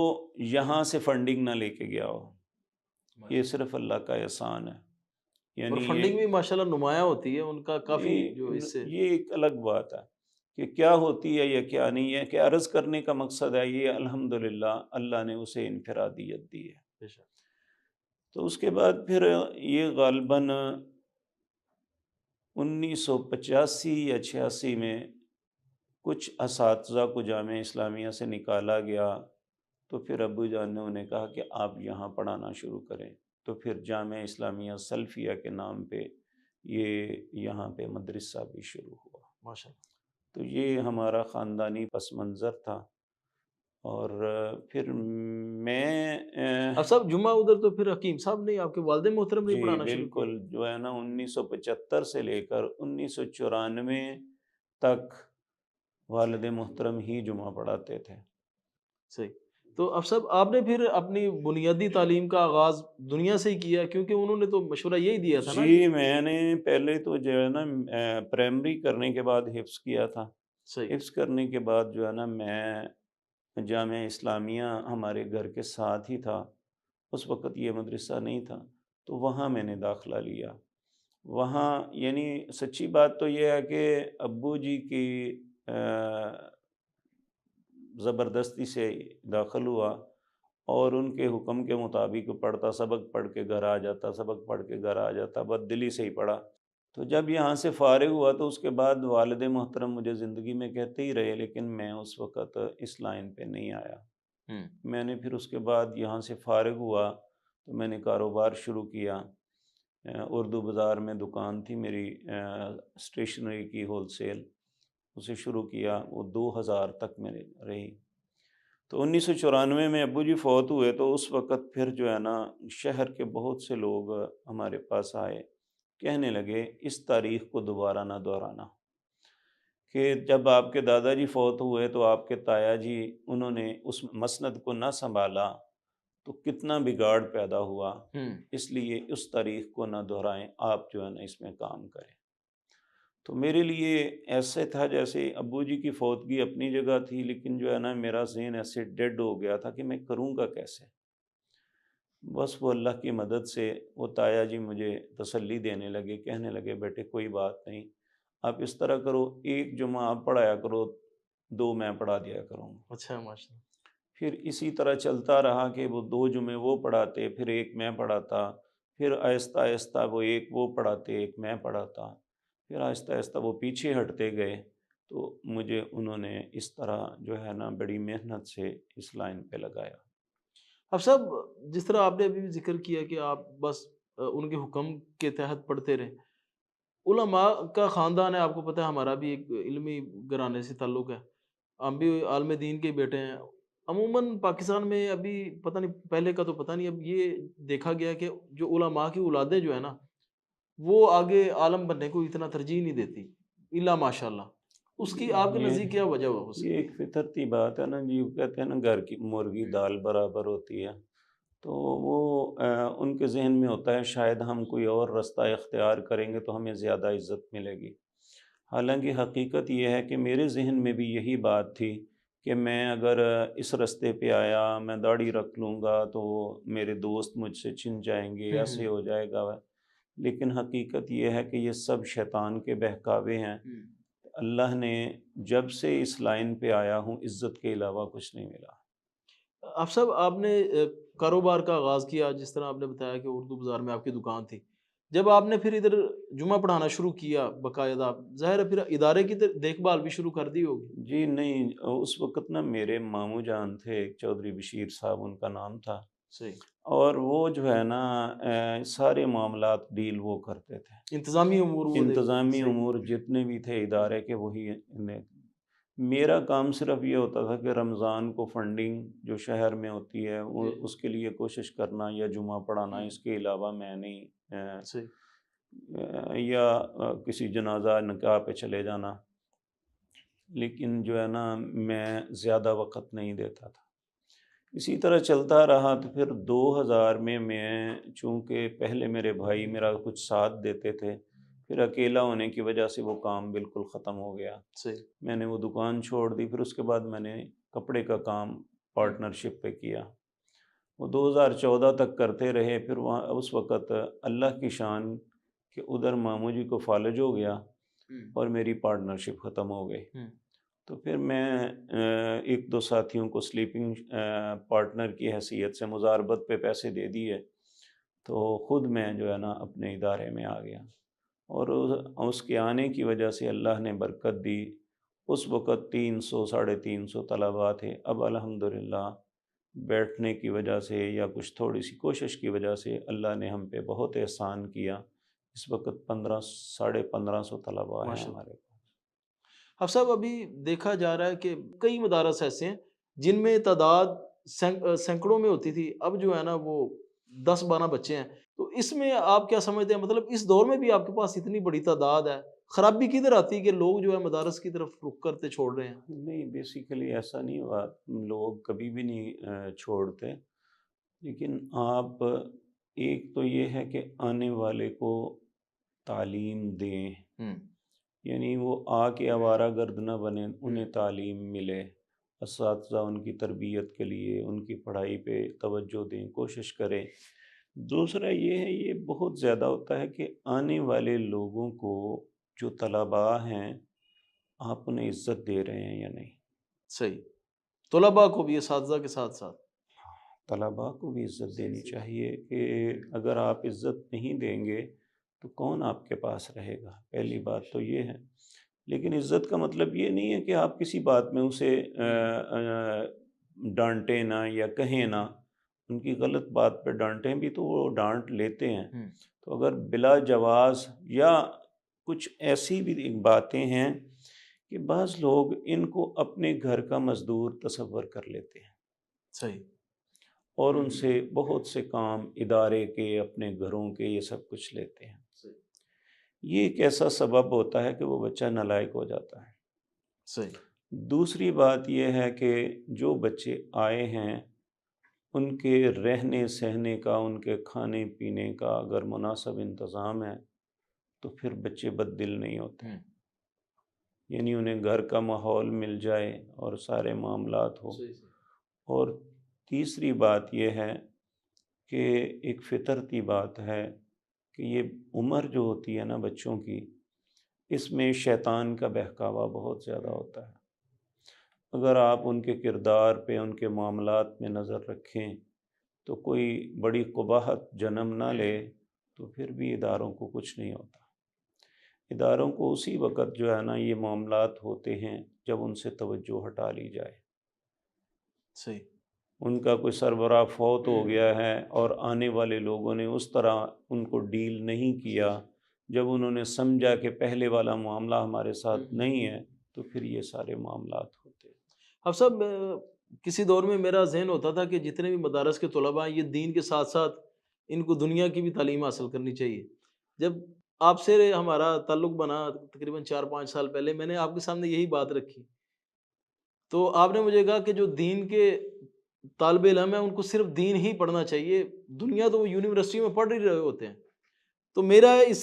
یہاں سے فنڈنگ نہ لے کے گیا ہو۔ اللہ، یہ صرف اللہ کا احسان ہے۔ اور یعنی فنڈنگ بھی ماشاءاللہ نمایاں ہوتی ہے ان کا، کافی جو اس سے یہ ایک الگ بات ہے کہ کیا ہوتی ہے یا کیا نہیں ہے، کہ عرض کرنے کا مقصد ہے یہ الحمدللہ اللہ نے اسے انفرادیت دی ہے۔ بے شک۔ تو اس کے بعد پھر یہ غالباً 1985 یا 86 میں کچھ اساتذہ کو جامعہ اسلامیہ سے نکالا گیا، تو پھر ابو جان نے انہیں کہا کہ آپ یہاں پڑھانا شروع کریں، تو پھر جامعہ اسلامیہ سلفیہ کے نام پہ یہ یہاں پہ مدرسہ بھی شروع ہوا۔ ماشاء اللہ۔ تو یہ ہمارا خاندانی پس منظر تھا۔ اور پھر میں اب صاحب جمعہ ادھر تو پھر حکیم صاحب نے، آپ کے والد محترم نے جی پڑھانا شروع کیا؟ بالکل، جو ہے نا 1975 سے لے کر 1994 تک والد محترم ہی جمعہ پڑھاتے تھے۔ صحیح۔ تو اب صاحب آپ نے پھر اپنی بنیادی تعلیم کا آغاز دنیا سے ہی کیا، کیونکہ انہوں نے تو مشورہ یہی دیا تھا نا کہ جی میں نے پہلے تو جو ہے نا پرائمری کرنے کے بعد حفظ کیا تھا۔ صحیح، حفظ کرنے کے بعد جو ہے نا میں جامعہ اسلامیہ ہمارے گھر کے ساتھ ہی تھا، اس وقت یہ مدرسہ نہیں تھا، تو وہاں میں نے داخلہ لیا۔ وہاں یعنی سچی بات تو یہ ہے کہ ابو جی کی زبردستی سے داخل ہوا، اور ان کے حکم کے مطابق پڑھتا، سبق پڑھ کے گھر آ جاتا، سبق پڑھ کے گھر آ جاتا، بد دلی سے ہی پڑھا۔ تو جب یہاں سے فارغ ہوا تو اس کے بعد والد محترم مجھے زندگی میں کہتے ہی رہے، لیکن میں اس وقت اس لائن پہ نہیں آیا۔ میں نے پھر اس کے بعد یہاں سے فارغ ہوا تو میں نے کاروبار شروع کیا۔ اردو بازار میں دکان تھی میری، اسٹیشنری کی ہول سیل، اسے شروع کیا، وہ 2000 تک میں رہی۔ تو 1994 میں ابو جی فوت ہوئے، تو اس وقت پھر جو ہے نا شہر کے بہت سے لوگ ہمارے پاس آئے، کہنے لگے اس تاریخ کو دوبارہ نہ دہرانا، کہ جب آپ کے دادا جی فوت ہوئے تو آپ کے تایا جی انہوں نے اس مسند کو نہ سنبھالا تو کتنا بگاڑ پیدا ہوا، اس لیے اس تاریخ کو نہ دہرائیں، آپ جو ہے نا اس میں کام کریں۔ تو میرے لیے ایسے تھا جیسے ابو جی کی فوتگی اپنی جگہ تھی، لیکن جو ہے نا میرا ذہن ایسے ڈیڈ ہو گیا تھا کہ میں کروں گا کیسے۔ بس وہ اللہ کی مدد سے وہ تایا جی مجھے تسلی دینے لگے، کہنے لگے بیٹے کوئی بات نہیں، آپ اس طرح کرو، ایک جمعہ آپ پڑھایا کرو، 2 میں پڑھا دیا کروں گا۔ اچھا، ماشاء اللہ۔ پھر اسی طرح چلتا رہا کہ وہ 2 جمعے وہ پڑھاتے، پھر ایک میں پڑھاتا، پھر آہستہ آہستہ وہ ایک وہ پڑھاتے، ایک میں پڑھاتا، پھر آہستہ آہستہ وہ پیچھے ہٹتے گئے، تو مجھے انہوں نے اس طرح جو ہے نا بڑی محنت سے اس لائن پہ لگایا۔ اب صاحب جس طرح آپ نے ابھی بھی ذکر کیا کہ آپ بس ان کے حکم کے تحت پڑھتے رہے، علماء کا خاندان ہے، آپ کو پتہ ہے ہمارا بھی ایک علمی گھرانے سے تعلق ہے، ہم بھی عالم دین کے بیٹے ہیں۔ عموماً پاکستان میں ابھی پتہ نہیں، پہلے کا تو پتہ نہیں، اب یہ دیکھا گیا کہ جو علماء کی اولادیں جو ہے نا وہ آگے عالم بننے کو اتنا ترجیح نہیں دیتی، الا ماشاء اللہ۔ اس کی آپ کے یہ نزدیک کیا وجہ ہو یہ سکتی ایک ہے؟ فطرتی بات ہے نا جی، وہ کہتے ہیں نا گھر کی مرغی دال برابر ہوتی ہے۔ تو وہ ان کے ذہن میں ہوتا ہے شاید ہم کوئی اور راستہ اختیار کریں گے تو ہمیں زیادہ عزت ملے گی۔ حالانکہ حقیقت یہ ہے کہ میرے ذہن میں بھی یہی بات تھی کہ میں اگر اس راستے پہ آیا، میں داڑھی رکھ لوں گا تو میرے دوست مجھ سے چھن جائیں گے، ہوں ایسے ہو جائے گا۔ لیکن حقیقت یہ ہے کہ یہ سب شیطان کے بہکاوے ہیں۔ ہوں۔ اللہ نے جب سے اس لائن پہ آیا ہوں عزت کے علاوہ کچھ نہیں ملا۔ آپ صاحب آپ نے کاروبار کا آغاز کیا، جس طرح آپ نے بتایا کہ اردو بازار میں آپ کی دکان تھی۔ جب آپ نے پھر ادھر جمعہ پڑھانا شروع کیا باقاعدہ، ظاہر ہے پھر ادارے کی دیکھ بھال بھی شروع کر دی ہوگی؟ جی نہیں، اس وقت نا میرے ماموں جان تھے، ایک چودھری بشیر صاحب ان کا نام تھا، صحیح۔ اور وہ جو ہے نا سارے معاملات ڈیل وہ کرتے تھے۔ انتظامی امور وہ دیکھتے تھے، انتظامی صحیح۔ امور جتنے بھی تھے ادارے کے وہی میرا کام صرف یہ ہوتا تھا کہ رمضان کو فنڈنگ جو شہر میں ہوتی ہے جی۔ اس کے لیے کوشش کرنا یا جمعہ پڑھانا، اس کے علاوہ میں نہیں صحیح۔ یا کسی جنازہ نکاح پہ چلے جانا، لیکن جو ہے نا میں زیادہ وقت نہیں دیتا تھا۔ اسی طرح چلتا رہا تو پھر 2000 میں چونکہ پہلے میرے بھائی میرا کچھ ساتھ دیتے تھے، پھر اکیلا ہونے کی وجہ سے وہ کام بالکل ختم ہو گیا۔ صحیح۔ میں نے وہ دکان چھوڑ دی، پھر اس کے بعد میں نے کپڑے کا کام پارٹنرشپ پہ کیا، وہ 2014 تک کرتے رہے۔ پھر وہاں اس وقت اللہ کی شان کہ ادھر ماموں جی کو فالج ہو گیا اور میری پارٹنرشپ ختم ہو گئی۔ تو پھر میں ایک دو ساتھیوں کو سلیپنگ پارٹنر کی حیثیت سے مزاربت پہ پیسے دے دیے، تو خود میں جو ہے نا اپنے ادارے میں آ گیا، اور اس کے آنے کی وجہ سے اللہ نے برکت دی۔ اس وقت 300 350 طلباء تھے، اب الحمدللہ بیٹھنے کی وجہ سے یا کچھ تھوڑی سی کوشش کی وجہ سے اللہ نے ہم پہ بہت احسان کیا۔ اس وقت 1500 طلباء ہیں ماشاء اللہ۔ ہمارے پاس۔ اب صاحب ابھی دیکھا جا رہا ہے کہ کئی مدارس ایسے ہیں جن میں تعداد سینکڑوں میں ہوتی تھی، اب جو ہے نا وہ 10-12 بچے ہیں۔ تو اس میں آپ کیا سمجھتے ہیں، مطلب اس دور میں بھی آپ کے پاس اتنی بڑی تعداد ہے، خرابی کدھر آتی ہے کہ لوگ جو ہے مدارس کی طرف رخ کرتے چھوڑ رہے ہیں؟ نہیں، بیسیکلی ایسا نہیں ہوا، لوگ کبھی بھی نہیں چھوڑتے، لیکن آپ ایک تو یہ ہے کہ آنے والے کو تعلیم دیں، یعنی وہ آ کے آوارہ گرد نہ بنے، انہیں تعلیم ملے، اساتذہ ان کی تربیت کے لیے ان کی پڑھائی پہ توجہ دیں، کوشش کریں۔ دوسرا یہ ہے، یہ بہت زیادہ ہوتا ہے کہ آنے والے لوگوں کو جو طلباء ہیں آپ انہیں عزت دے رہے ہیں یا نہیں۔ صحیح۔ طلباء کو بھی اساتذہ کے ساتھ ساتھ طلباء کو بھی عزت دینی چاہیے کہ اگر آپ عزت نہیں دیں گے تو کون آپ کے پاس رہے گا، پہلی بات تو یہ ہے۔ لیکن عزت کا مطلب یہ نہیں ہے کہ آپ کسی بات میں اسے ڈانٹیں نہ یا کہیں نہ، ان کی غلط بات پہ ڈانٹیں بھی تو وہ ڈانٹ لیتے ہیں۔ تو اگر بلا جواز یا کچھ ایسی بھی باتیں ہیں کہ بعض لوگ ان کو اپنے گھر کا مزدور تصور کر لیتے ہیں، صحیح، اور ان سے بہت سے کام ادارے کے، اپنے گھروں کے، یہ سب کچھ لیتے ہیں۔ یہ ایک ایسا سبب ہوتا ہے کہ وہ بچہ نالائق ہو جاتا ہے۔ صحیح۔ دوسری بات یہ ہے کہ جو بچے آئے ہیں ان کے رہنے سہنے کا، ان کے کھانے پینے کا اگر مناسب انتظام ہے تو پھر بچے بد دل نہیں ہوتے، یعنی انہیں گھر کا ماحول مل جائے اور سارے معاملات ہو۔ اور تیسری بات یہ ہے کہ ایک فطرتی بات ہے کہ یہ عمر جو ہوتی ہے نا بچوں کی، اس میں شیطان کا بہکاوا بہت زیادہ ہوتا ہے۔ اگر آپ ان کے کردار پہ، ان کے معاملات میں نظر رکھیں تو کوئی بڑی قباحت جنم نہ لے تو پھر بھی اداروں کو کچھ نہیں ہوتا۔ اداروں کو اسی وقت جو ہے نا یہ معاملات ہوتے ہیں جب ان سے توجہ ہٹا لی جائے۔ صحیح۔ ان کا کوئی سربراہ فوت ہو گیا ہے اور آنے والے لوگوں نے اس طرح ان کو ڈیل نہیں کیا، جب انہوں نے سمجھا کہ پہلے والا معاملہ ہمارے ساتھ نہیں ہے، تو پھر یہ سارے معاملات ہوتے ہیں۔ اب صاحب کسی دور میں میرا ذہن ہوتا تھا کہ جتنے بھی مدارس کے طلباء ہیں، یہ دین کے ساتھ ساتھ ان کو دنیا کی بھی تعلیم حاصل کرنی چاہیے۔ جب آپ سے ہمارا تعلق بنا تقریباً 4-5 سال پہلے، میں نے آپ کے سامنے یہی بات رکھی، تو آپ نے مجھے کہا کہ جو دین کے طالب علم ہیں ان کو صرف دین ہی پڑھنا چاہیے، دنیا تو وہ یونیورسٹی میں پڑھ ہی رہے ہوتے ہیں. تو میں اس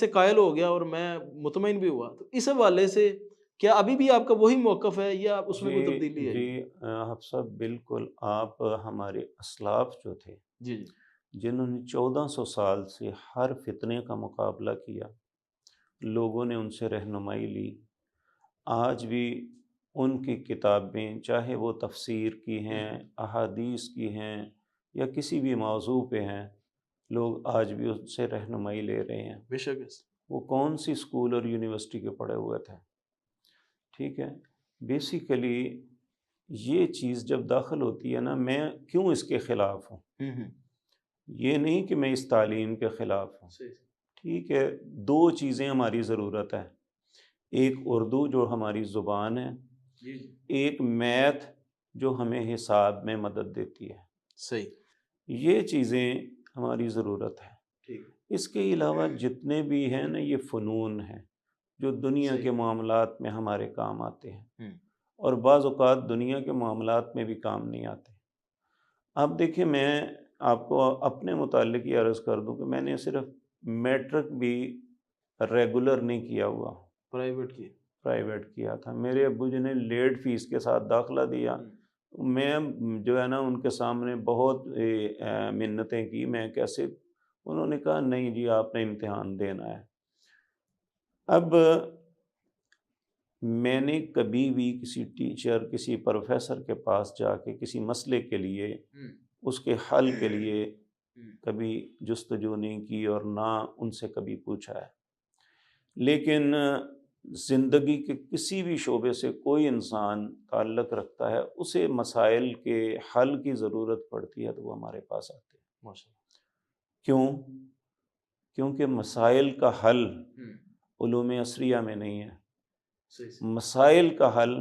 سے قائل ہو گیا اور میں مطمئن بھی ہوا. تو اس حوالے سے کیا ابھی بھی آپ کا وہی موقف ہے یا اس میں جی کوئی تبدیلی جی آئی؟ حفصہ بالکل، آپ ہمارے اسلاف جو تھے جی جی جنہوں نے 1400 سال سے ہر فتنے کا مقابلہ کیا، لوگوں نے ان سے رہنمائی لی، آج بھی ان کی کتابیں چاہے وہ تفسیر کی ہیں، احادیث کی ہیں، یا کسی بھی موضوع پہ ہیں، لوگ آج بھی ان سے رہنمائی لے رہے ہیں. بے شک. وہ کون سی اسکول اور یونیورسٹی کے پڑھے ہوئے تھے؟ ٹھیک ہے. بیسیکلی یہ چیز جب داخل ہوتی ہے نا، میں کیوں اس کے خلاف ہوں؟ یہ نہیں کہ میں اس تعلیم کے خلاف ہوں. صحیح. ٹھیک ہے، دو چیزیں ہماری ضرورت ہے، ایک اردو جو ہماری زبان ہے، جی ایک میتھ جو ہمیں حساب میں مدد دیتی ہے. صحیح. یہ چیزیں ہماری ضرورت ہے. ٹھیک. اس کے علاوہ جتنے بھی ہیں نا، یہ فنون ہیں جو دنیا کے معاملات میں ہمارے کام آتے ہیں، اور بعض اوقات دنیا کے معاملات میں بھی کام نہیں آتے. اب دیکھیں، میں آپ کو اپنے متعلق یہ عرض کر دوں کہ میں نے صرف میٹرک بھی ریگولر نہیں کیا ہوا، پرائیویٹ کیا تھا. میرے ابو جی نے لیٹ فیس کے ساتھ داخلہ دیا. میں جو ہے نا ان کے سامنے بہت منتیں کی، میں کیسے، انہوں نے کہا نہیں جی آپ نے امتحان دینا ہے. اب میں نے کبھی بھی کسی ٹیچر، کسی پروفیسر کے پاس جا کے کسی مسئلے کے لیے، اس کے حل کے لیے کبھی جستجو نہیں کی، اور نہ ان سے کبھی پوچھا ہے. لیکن زندگی کے کسی بھی شعبے سے کوئی انسان تعلق رکھتا ہے، اسے مسائل کے حل کی ضرورت پڑتی ہے تو وہ ہمارے پاس آتے ہیں. ماشاء کیوں؟ کیونکہ مسائل کا حل علوم عصریہ میں نہیں ہے، مسائل کا حل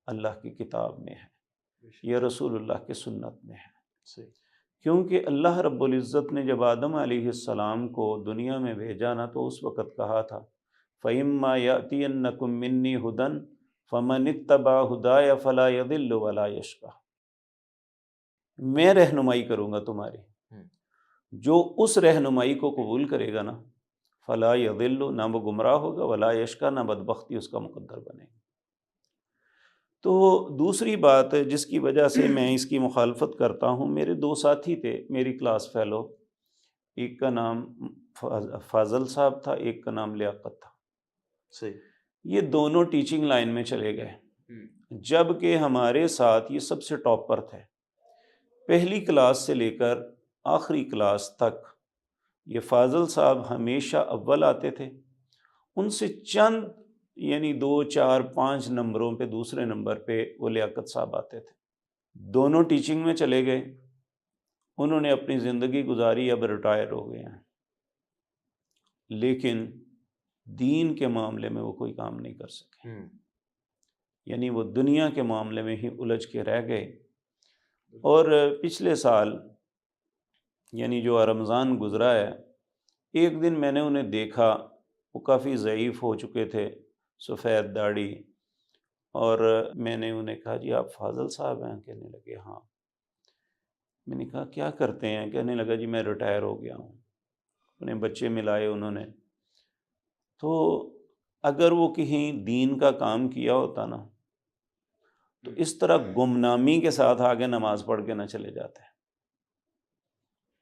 اللہ کی کتاب میں ہے یا رسول اللہ کی سنت میں ہے. کیونکہ اللہ رب العزت نے جب آدم علیہ السلام کو دنیا میں بھیجا نا، تو اس وقت کہا تھا فَإِمَّا يَأْتِيَنَّكُم مِّنِّي هُدًى فَمَنِ اتَّبَعَ هُدَايَ فَلَا يَضِلُّ وَلَا يَشْقَىٰ. میں رہنمائی کروں گا تمہاری، جو اس رہنمائی کو قبول کرے گا نا، فلا یضل، نہ وہ گمراہ ہوگا، ولا یشقیٰ، نہ بدبختی اس کا مقدر بنے گا. تو دوسری بات جس کی وجہ سے میں اس کی مخالفت کرتا ہوں، میرے دو ساتھی تھے میری کلاس فیلو، ایک کا نام فاضل صاحب تھا، ایک کا نام لیاقت تھا. صحیح. یہ دونوں ٹیچنگ لائن میں چلے گئے، جبکہ ہمارے ساتھ یہ سب سے ٹاپر تھے. پہلی کلاس سے لے کر آخری کلاس تک یہ فاضل صاحب ہمیشہ اول آتے تھے. ان سے چند یعنی 2 4 5 نمبروں پہ دوسرے نمبر پہ وہ لیاقت صاحب آتے تھے. دونوں ٹیچنگ میں چلے گئے، انہوں نے اپنی زندگی گزاری، اب ریٹائر ہو گئے ہیں، لیکن دین کے معاملے میں وہ کوئی کام نہیں کر سکے. یعنی وہ دنیا کے معاملے میں ہی الجھ کے رہ گئے. اور پچھلے سال یعنی جو رمضان گزرا ہے، ایک دن میں نے انہیں دیکھا، وہ کافی ضعیف ہو چکے تھے، سفید داڑھی، اور میں نے انہیں کہا جی آپ فاضل صاحب ہیں؟ کہنے لگے ہاں. میں نے کہا کیا کرتے ہیں؟ کہنے لگا جی میں ریٹائر ہو گیا ہوں. اپنے بچے ملائے انہوں نے. تو اگر وہ کہیں دین کا کام کیا ہوتا نا، تو اس طرح گمنامی کے ساتھ آگے نماز پڑھ کے نہ چلے جاتے.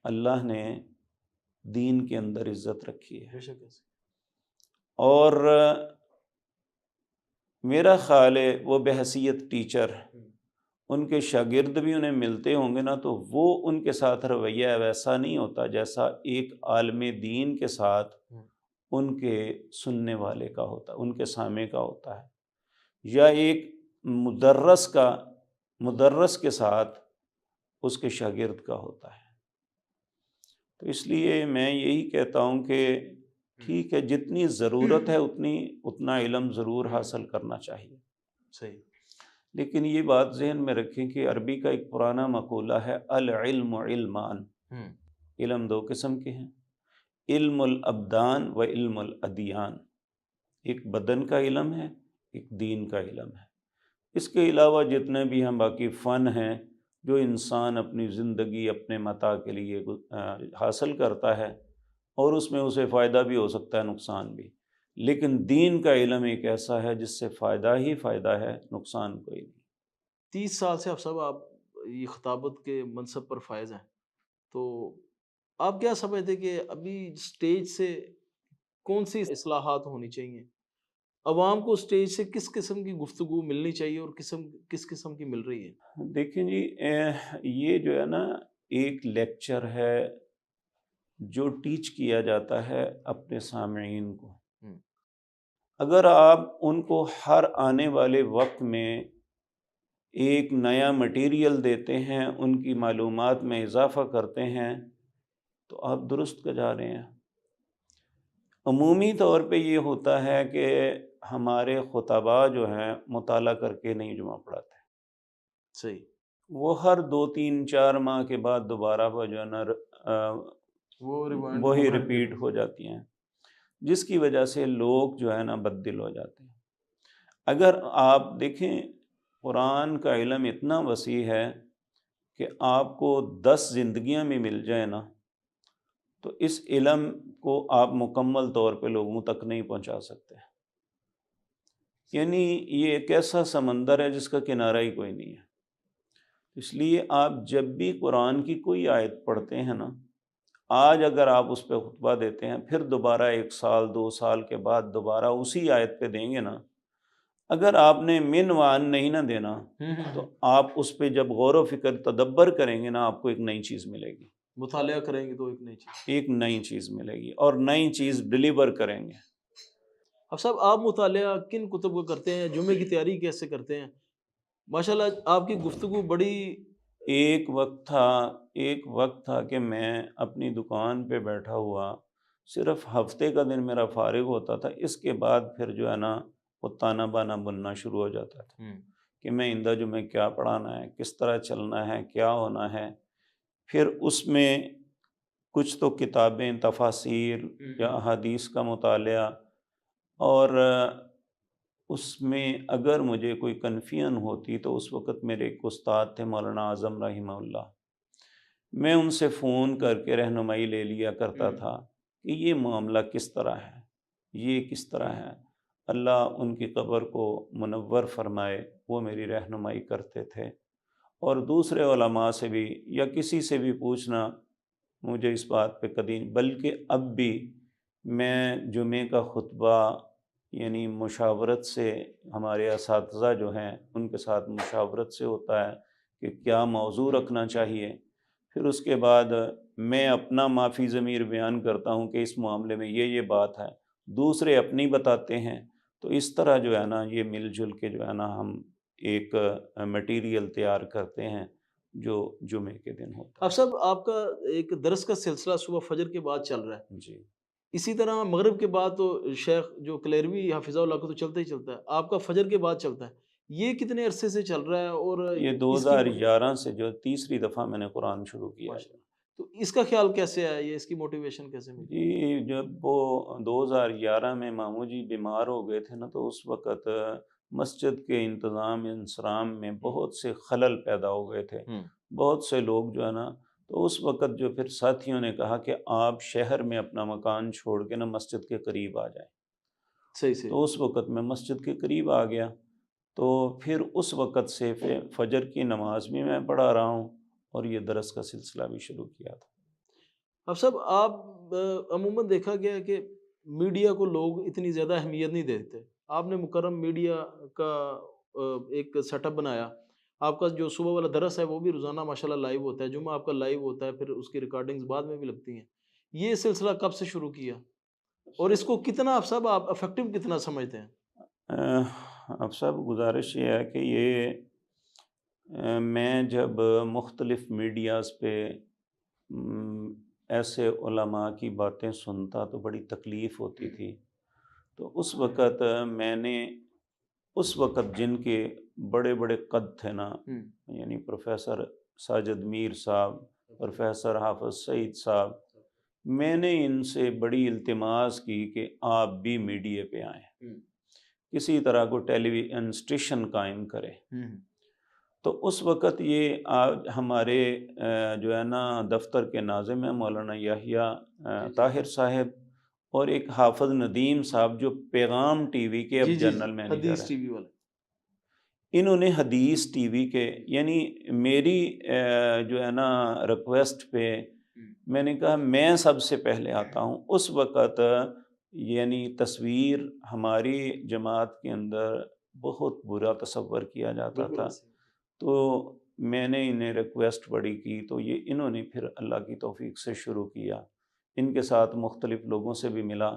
اللہ نے دین کے اندر عزت رکھی ہے، اور میرا خیال ہے وہ بحیثیت ٹیچر، ان کے شاگرد بھی انہیں ملتے ہوں گے نا، تو وہ ان کے ساتھ رویہ ویسا نہیں ہوتا جیسا ایک عالم دین کے ساتھ ان کے سننے والے کا ہوتا، ان کے سامع کا ہوتا ہے، یا ایک مدرس کے ساتھ اس کے شاگرد کا ہوتا ہے. تو اس لیے میں یہی کہتا ہوں کہ ٹھیک ہے، جتنی ضرورت ہے اتنا علم ضرور حاصل کرنا چاہیے. صحیح. لیکن یہ بات ذہن میں رکھیں کہ عربی کا ایک پرانا مقولہ ہے العلم علمان. علم دو قسم کے ہیں، علم الابدان و علم الادیان. ایک بدن کا علم ہے، ایک دین کا علم ہے. اس کے علاوہ جتنے بھی ہم باقی فن ہیں جو انسان اپنی زندگی اپنے متاع کے لیے حاصل کرتا ہے، اور اس میں اسے فائدہ بھی ہو سکتا ہے، نقصان بھی، لیکن دین کا علم ایک ایسا ہے جس سے فائدہ ہی فائدہ ہے، نقصان کوئی نہیں۔ 30 سال سے اب صاحب آپ یہ خطابت کے منصب پر فائز ہیں، تو آپ کیا سمجھتے کہ ابھی اسٹیج سے کون سی اصلاحات ہونی چاہیے؟ عوام کو اسٹیج سے کس قسم کی گفتگو ملنی چاہیے اور کس قسم کی مل رہی ہے؟ دیکھیں جی، یہ جو ہے نا، ایک لیکچر ہے جو ٹیچ کیا جاتا ہے اپنے سامعین کو۔ ہوں، اگر آپ ان کو ہر آنے والے وقت میں ایک نیا مٹیریل دیتے ہیں، ان کی معلومات میں اضافہ کرتے ہیں، تو آپ درست کا جا رہے ہیں۔ عمومی طور پہ یہ ہوتا ہے کہ ہمارے خطباء جو ہیں مطالعہ کر کے نہیں جمعہ پڑھاتے، صحیح، وہ ہر 2 3 4 ماہ کے بعد دوبارہ وہ جو ہے نا وہ ریوائنڈ وہی دوہرانے ریپیٹ دیتے ہیں۔ ہو جاتی ہیں، جس کی وجہ سے لوگ جو ہے نا بددل ہو جاتے ہیں۔ اگر آپ دیکھیں، قرآن کا علم اتنا وسیع ہے کہ آپ کو 10 زندگیاں میں مل جائے نا، تو اس علم کو آپ مکمل طور پہ لوگوں تک نہیں پہنچا سکتے۔ یعنی یہ ایک ایسا سمندر ہے جس کا کنارہ ہی کوئی نہیں ہے۔ اس لیے آپ جب بھی قرآن کی کوئی آیت پڑھتے ہیں نا، آج اگر آپ اس پہ خطبہ دیتے ہیں، پھر دوبارہ 1 سال 2 سال کے بعد دوبارہ اسی آیت پہ دیں گے نا، اگر آپ نے من وعن نہیں نہ دینا، تو آپ اس پہ جب غور و فکر تدبر کریں گے نا، آپ کو ایک نئی چیز ملے گی، مطالعہ کریں گے تو ایک نئی چیز۔ ایک نئی چیز ملے گی، اور نئی چیز ڈلیور کریں گے۔ اب صاحب آپ مطالعہ کن کتب کو کرتے ہیں؟ جمعے کی تیاری کیسے کرتے ہیں؟ ماشاءاللہ آپ کی گفتگو بڑی ایک وقت تھا کہ میں اپنی دکان پہ بیٹھا ہوا، صرف ہفتے کا دن میرا فارغ ہوتا تھا، اس کے بعد پھر جو ہے نا وہ تانا بانا بننا شروع ہو جاتا تھا کہ میں آئندہ جمعے کیا پڑھانا ہے، کس طرح چلنا ہے، کیا ہونا ہے۔ پھر اس میں کچھ تو کتابیں، تفاسیر یا احادیث کا مطالعہ، اور اس میں اگر مجھے کوئی کنفیوژن ہوتی تو اس وقت میرے ایک استاد تھے مولانا اعظم رحمہ اللہ، میں ان سے فون کر کے رہنمائی لے لیا کرتا تھا کہ یہ معاملہ کس طرح ہے، یہ کس طرح ہے۔ اللہ ان کی قبر کو منور فرمائے، وہ میری رہنمائی کرتے تھے۔ اور دوسرے علماء سے بھی یا کسی سے بھی پوچھنا مجھے اس بات پہ کبھی، بلکہ اب بھی میں جمعے کا خطبہ یعنی مشاورت سے، ہمارے اساتذہ جو ہیں ان کے ساتھ مشاورت سے ہوتا ہے کہ کیا موضوع رکھنا چاہیے۔ پھر اس کے بعد میں اپنا معافی ضمیر بیان کرتا ہوں کہ اس معاملے میں یہ بات ہے، دوسرے اپنی بتاتے ہیں، تو اس طرح جو ہے نا یہ مل جل کے جو ہے نا ہم ایک مٹیریل تیار کرتے ہیں جو جمعے کے دن ہوتا اب صاحب آپ کا ایک درس کا سلسلہ صبح فجر کے بعد چل رہا ہے، ہے۔ جی، اسی طرح مغرب کے بعد تو شیخ جو کلیروی حافظہ اللہ کو تو چلتا ہی چلتا ہے، آپ کا فجر کے بعد چلتا ہے، یہ کتنے عرصے سے چل رہا ہے اور یہ اس کی 2011 سے جو تیسری دفعہ میں نے قرآن شروع کیا ہے۔ ماشاء اللہ، تو اس کا خیال کیسے آیا، یہ اس کی موٹیویشن کیسے ملی؟ جی، جب وہ 2011 میں ماموں جی بیمار ہو گئے تھے نا، تو اس وقت مسجد کے انتظام انصرام میں بہت سے خلل پیدا ہو گئے تھے، بہت سے لوگ جو ہے نا، تو اس وقت جو پھر ساتھیوں نے کہا کہ آپ شہر میں اپنا مکان چھوڑ کے نا مسجد کے قریب آ جائیں، صحیح صحیح، تو اس وقت میں مسجد کے قریب آ گیا، تو پھر اس وقت سے فجر کی نماز بھی میں پڑھا رہا ہوں، اور یہ درس کا سلسلہ بھی شروع کیا تھا۔ اب صاحب آپ عموماً دیکھا گیا ہے کہ میڈیا کو لوگ اتنی زیادہ اہمیت نہیں دیتے، آپ نے مکرم میڈیا کا ایک سیٹ اپ بنایا، آپ کا جو صبح والا درس ہے وہ بھی روزانہ ماشاءاللہ لائیو ہوتا ہے، جمعہ آپ کا لائیو ہوتا ہے، پھر اس کی ریکارڈنگز بعد میں بھی لگتی ہیں، یہ سلسلہ کب سے شروع کیا اور اس کو کتنا آپ افیکٹو کتنا سمجھتے ہیں؟ اب سب گزارش یہ ہے کہ یہ میں جب مختلف میڈیاز پہ ایسے علماء کی باتیں سنتا تو بڑی تکلیف ہوتی تھی، تو اس وقت میں نے اس وقت جن کے بڑے بڑے قد تھے نا، یعنی پروفیسر ساجد میر صاحب، پروفیسر حافظ سعید صاحب، میں نے ان سے بڑی التماس کی کہ آپ بھی میڈیا پہ آئیں، کسی طرح کو ٹیلی ویژن اسٹیشن قائم کرے۔ تو اس وقت یہ آج ہمارے جو ہے نا دفتر کے ناظم ہیں مولانا یحییٰ جی جی طاہر صاحب، اور ایک حافظ ندیم صاحب جو پیغام ٹی وی کے جی اب جی جی جنرل مینیجر حدیث ہیں، ٹی وی والے. انہوں نے حدیث ٹی وی کے یعنی میری جو ہے نا ریکویسٹ پہ میں نے کہا میں سب سے پہلے آتا ہوں. اس وقت یعنی تصویر ہماری جماعت کے اندر بہت برا تصور کیا جاتا بالکل تھا. ایسے. تو میں نے انہیں ریکویسٹ بڑی کی تو یہ انہوں نے پھر اللہ کی توفیق سے شروع کیا. ان کے ساتھ مختلف لوگوں سے بھی ملا،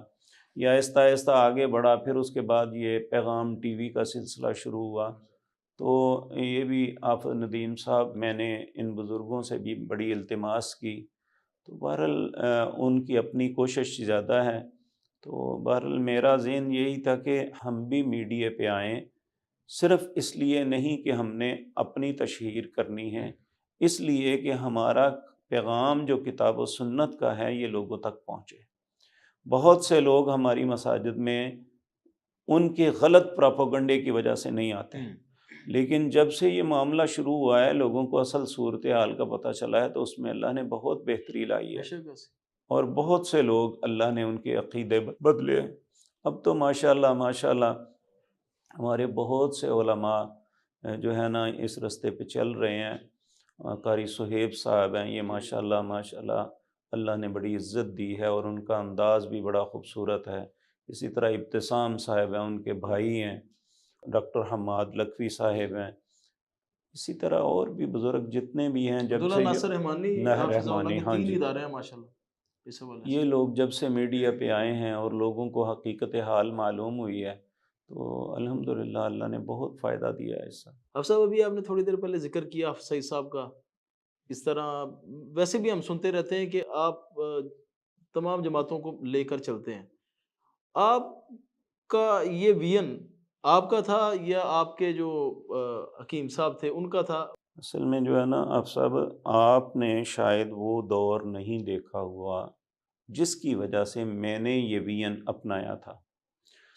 یا آہستہ آہستہ آگے بڑھا. پھر اس کے بعد یہ پیغام ٹی وی کا سلسلہ شروع ہوا. تو یہ بھی آفت ندیم صاحب، میں نے ان بزرگوں سے بھی بڑی التماس کی. تو بہرحال ان کی اپنی کوشش زیادہ ہے. تو بہرحال میرا ذہن یہی تھا کہ ہم بھی میڈیا پہ آئیں، صرف اس لیے نہیں کہ ہم نے اپنی تشہیر کرنی ہے، اس لیے کہ ہمارا پیغام جو کتاب و سنت کا ہے یہ لوگوں تک پہنچے. بہت سے لوگ ہماری مساجد میں ان کے غلط پراپوگنڈے کی وجہ سے نہیں آتے ہیں، لیکن جب سے یہ معاملہ شروع ہوا ہے لوگوں کو اصل صورتحال کا پتہ چلا ہے، تو اس میں اللہ نے بہت بہتری لائی بے ہے، شک ایسے. اور بہت سے لوگ اللہ نے ان کے عقیدے بدلے. اب تو ماشاءاللہ ماشاءاللہ ہمارے بہت سے علماء جو ہے نا اس رستے پہ چل رہے ہیں. قاری صہیب صاحب ہیں، یہ ماشاءاللہ ماشاءاللہ اللہ نے بڑی عزت دی ہے، اور ان کا انداز بھی بڑا خوبصورت ہے. اسی طرح ابتسام صاحب ہیں، ان کے بھائی ہیں. ڈاکٹر حماد لکھوی صاحب ہیں. اسی طرح اور بھی بزرگ جتنے بھی ہیں، جب عبداللہ سے ناصر رحمانی نہ حافظہ اللہ رحمانی، کے ہاں 3 جی، ادارے ہیں ماشاءاللہ اس حوالے سے. یہ لوگ جب سے میڈیا پہ آئے ہیں اور لوگوں کو حقیقت حال معلوم ہوئی ہے، تو الحمدللہ اللہ نے بہت فائدہ دیا ہے اس سے. اب صاحب ابھی آپ نے تھوڑی دیر پہلے ذکر کیا سعید صاحب کا. اس طرح ویسے بھی ہم سنتے رہتے ہیں کہ آپ تمام جماعتوں کو لے کر چلتے ہیں. آپ کا یہ وین آپ کا تھا یا آپ کے جو حکیم صاحب تھے ان کا تھا؟ اصل میں جو ہے نا آپ صاحب، آپ نے شاید وہ دور نہیں دیکھا ہوا جس کی وجہ سے میں نے یہ وین اپنایا تھا.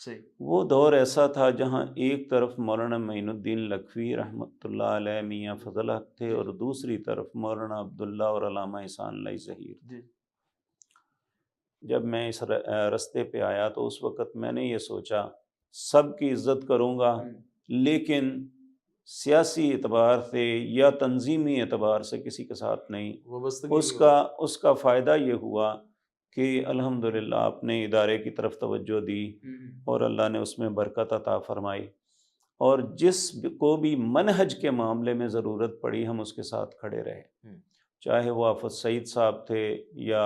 صحیح. وہ دور ایسا تھا جہاں ایک طرف مولانا معین الدین لکھوی رحمۃ اللہ علیہ میاں فضل حق تھے، جی اور دوسری طرف مولانا عبداللہ اور علامہ احسان اللہ ظہیر. جی جب میں اس رستے پہ آیا تو اس وقت میں نے یہ سوچا سب کی عزت کروں گا، لیکن سیاسی اعتبار سے یا تنظیمی اعتبار سے کسی کے ساتھ نہیں. وابستگی اس نہیں کا ہوتی. اس کا فائدہ یہ ہوا کہ الحمدللہ اپنے ادارے کی طرف توجہ دی، اور اللہ نے اس میں برکت عطا فرمائی. اور جس کو بھی منہج کے معاملے میں ضرورت پڑی ہم اس کے ساتھ کھڑے رہے، چاہے وہ آفت سعید صاحب تھے، یا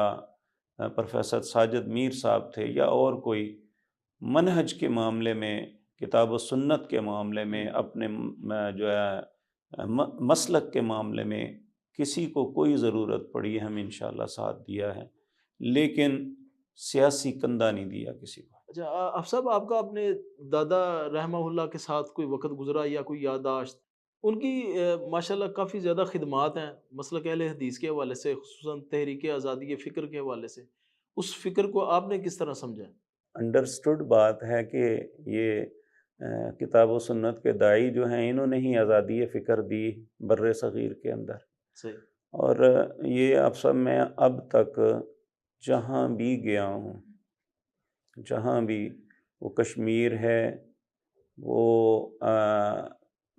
پروفیسر ساجد میر صاحب تھے، یا اور کوئی. منہج کے معاملے میں، کتاب و سنت کے معاملے میں، اپنے جو ہے مسلک کے معاملے میں کسی کو کوئی ضرورت پڑی ہم انشاءاللہ ساتھ دیا ہے، لیکن سیاسی کندھا نہیں دیا کسی کو. اچھا صاحب آپ کا اپنے دادا رحمہ اللہ کے ساتھ کوئی وقت گزرا یا کوئی یادداشت ان کی؟ ماشاءاللہ کافی زیادہ خدمات ہیں مسلک اہل حدیث کے حوالے سے، خصوصاً تحریک آزادی فکر کے حوالے سے. اس فکر کو آپ نے کس طرح سمجھا؟ انڈرسٹوڈ بات ہے کہ یہ کتاب و سنت کے داعی جو ہیں انہوں نے ہی آزادی فکر دی بر صغیر کے اندر. صحیح. اور یہ آپ سب، میں اب تک جہاں بھی گیا ہوں، جہاں بھی، وہ کشمیر ہے، وہ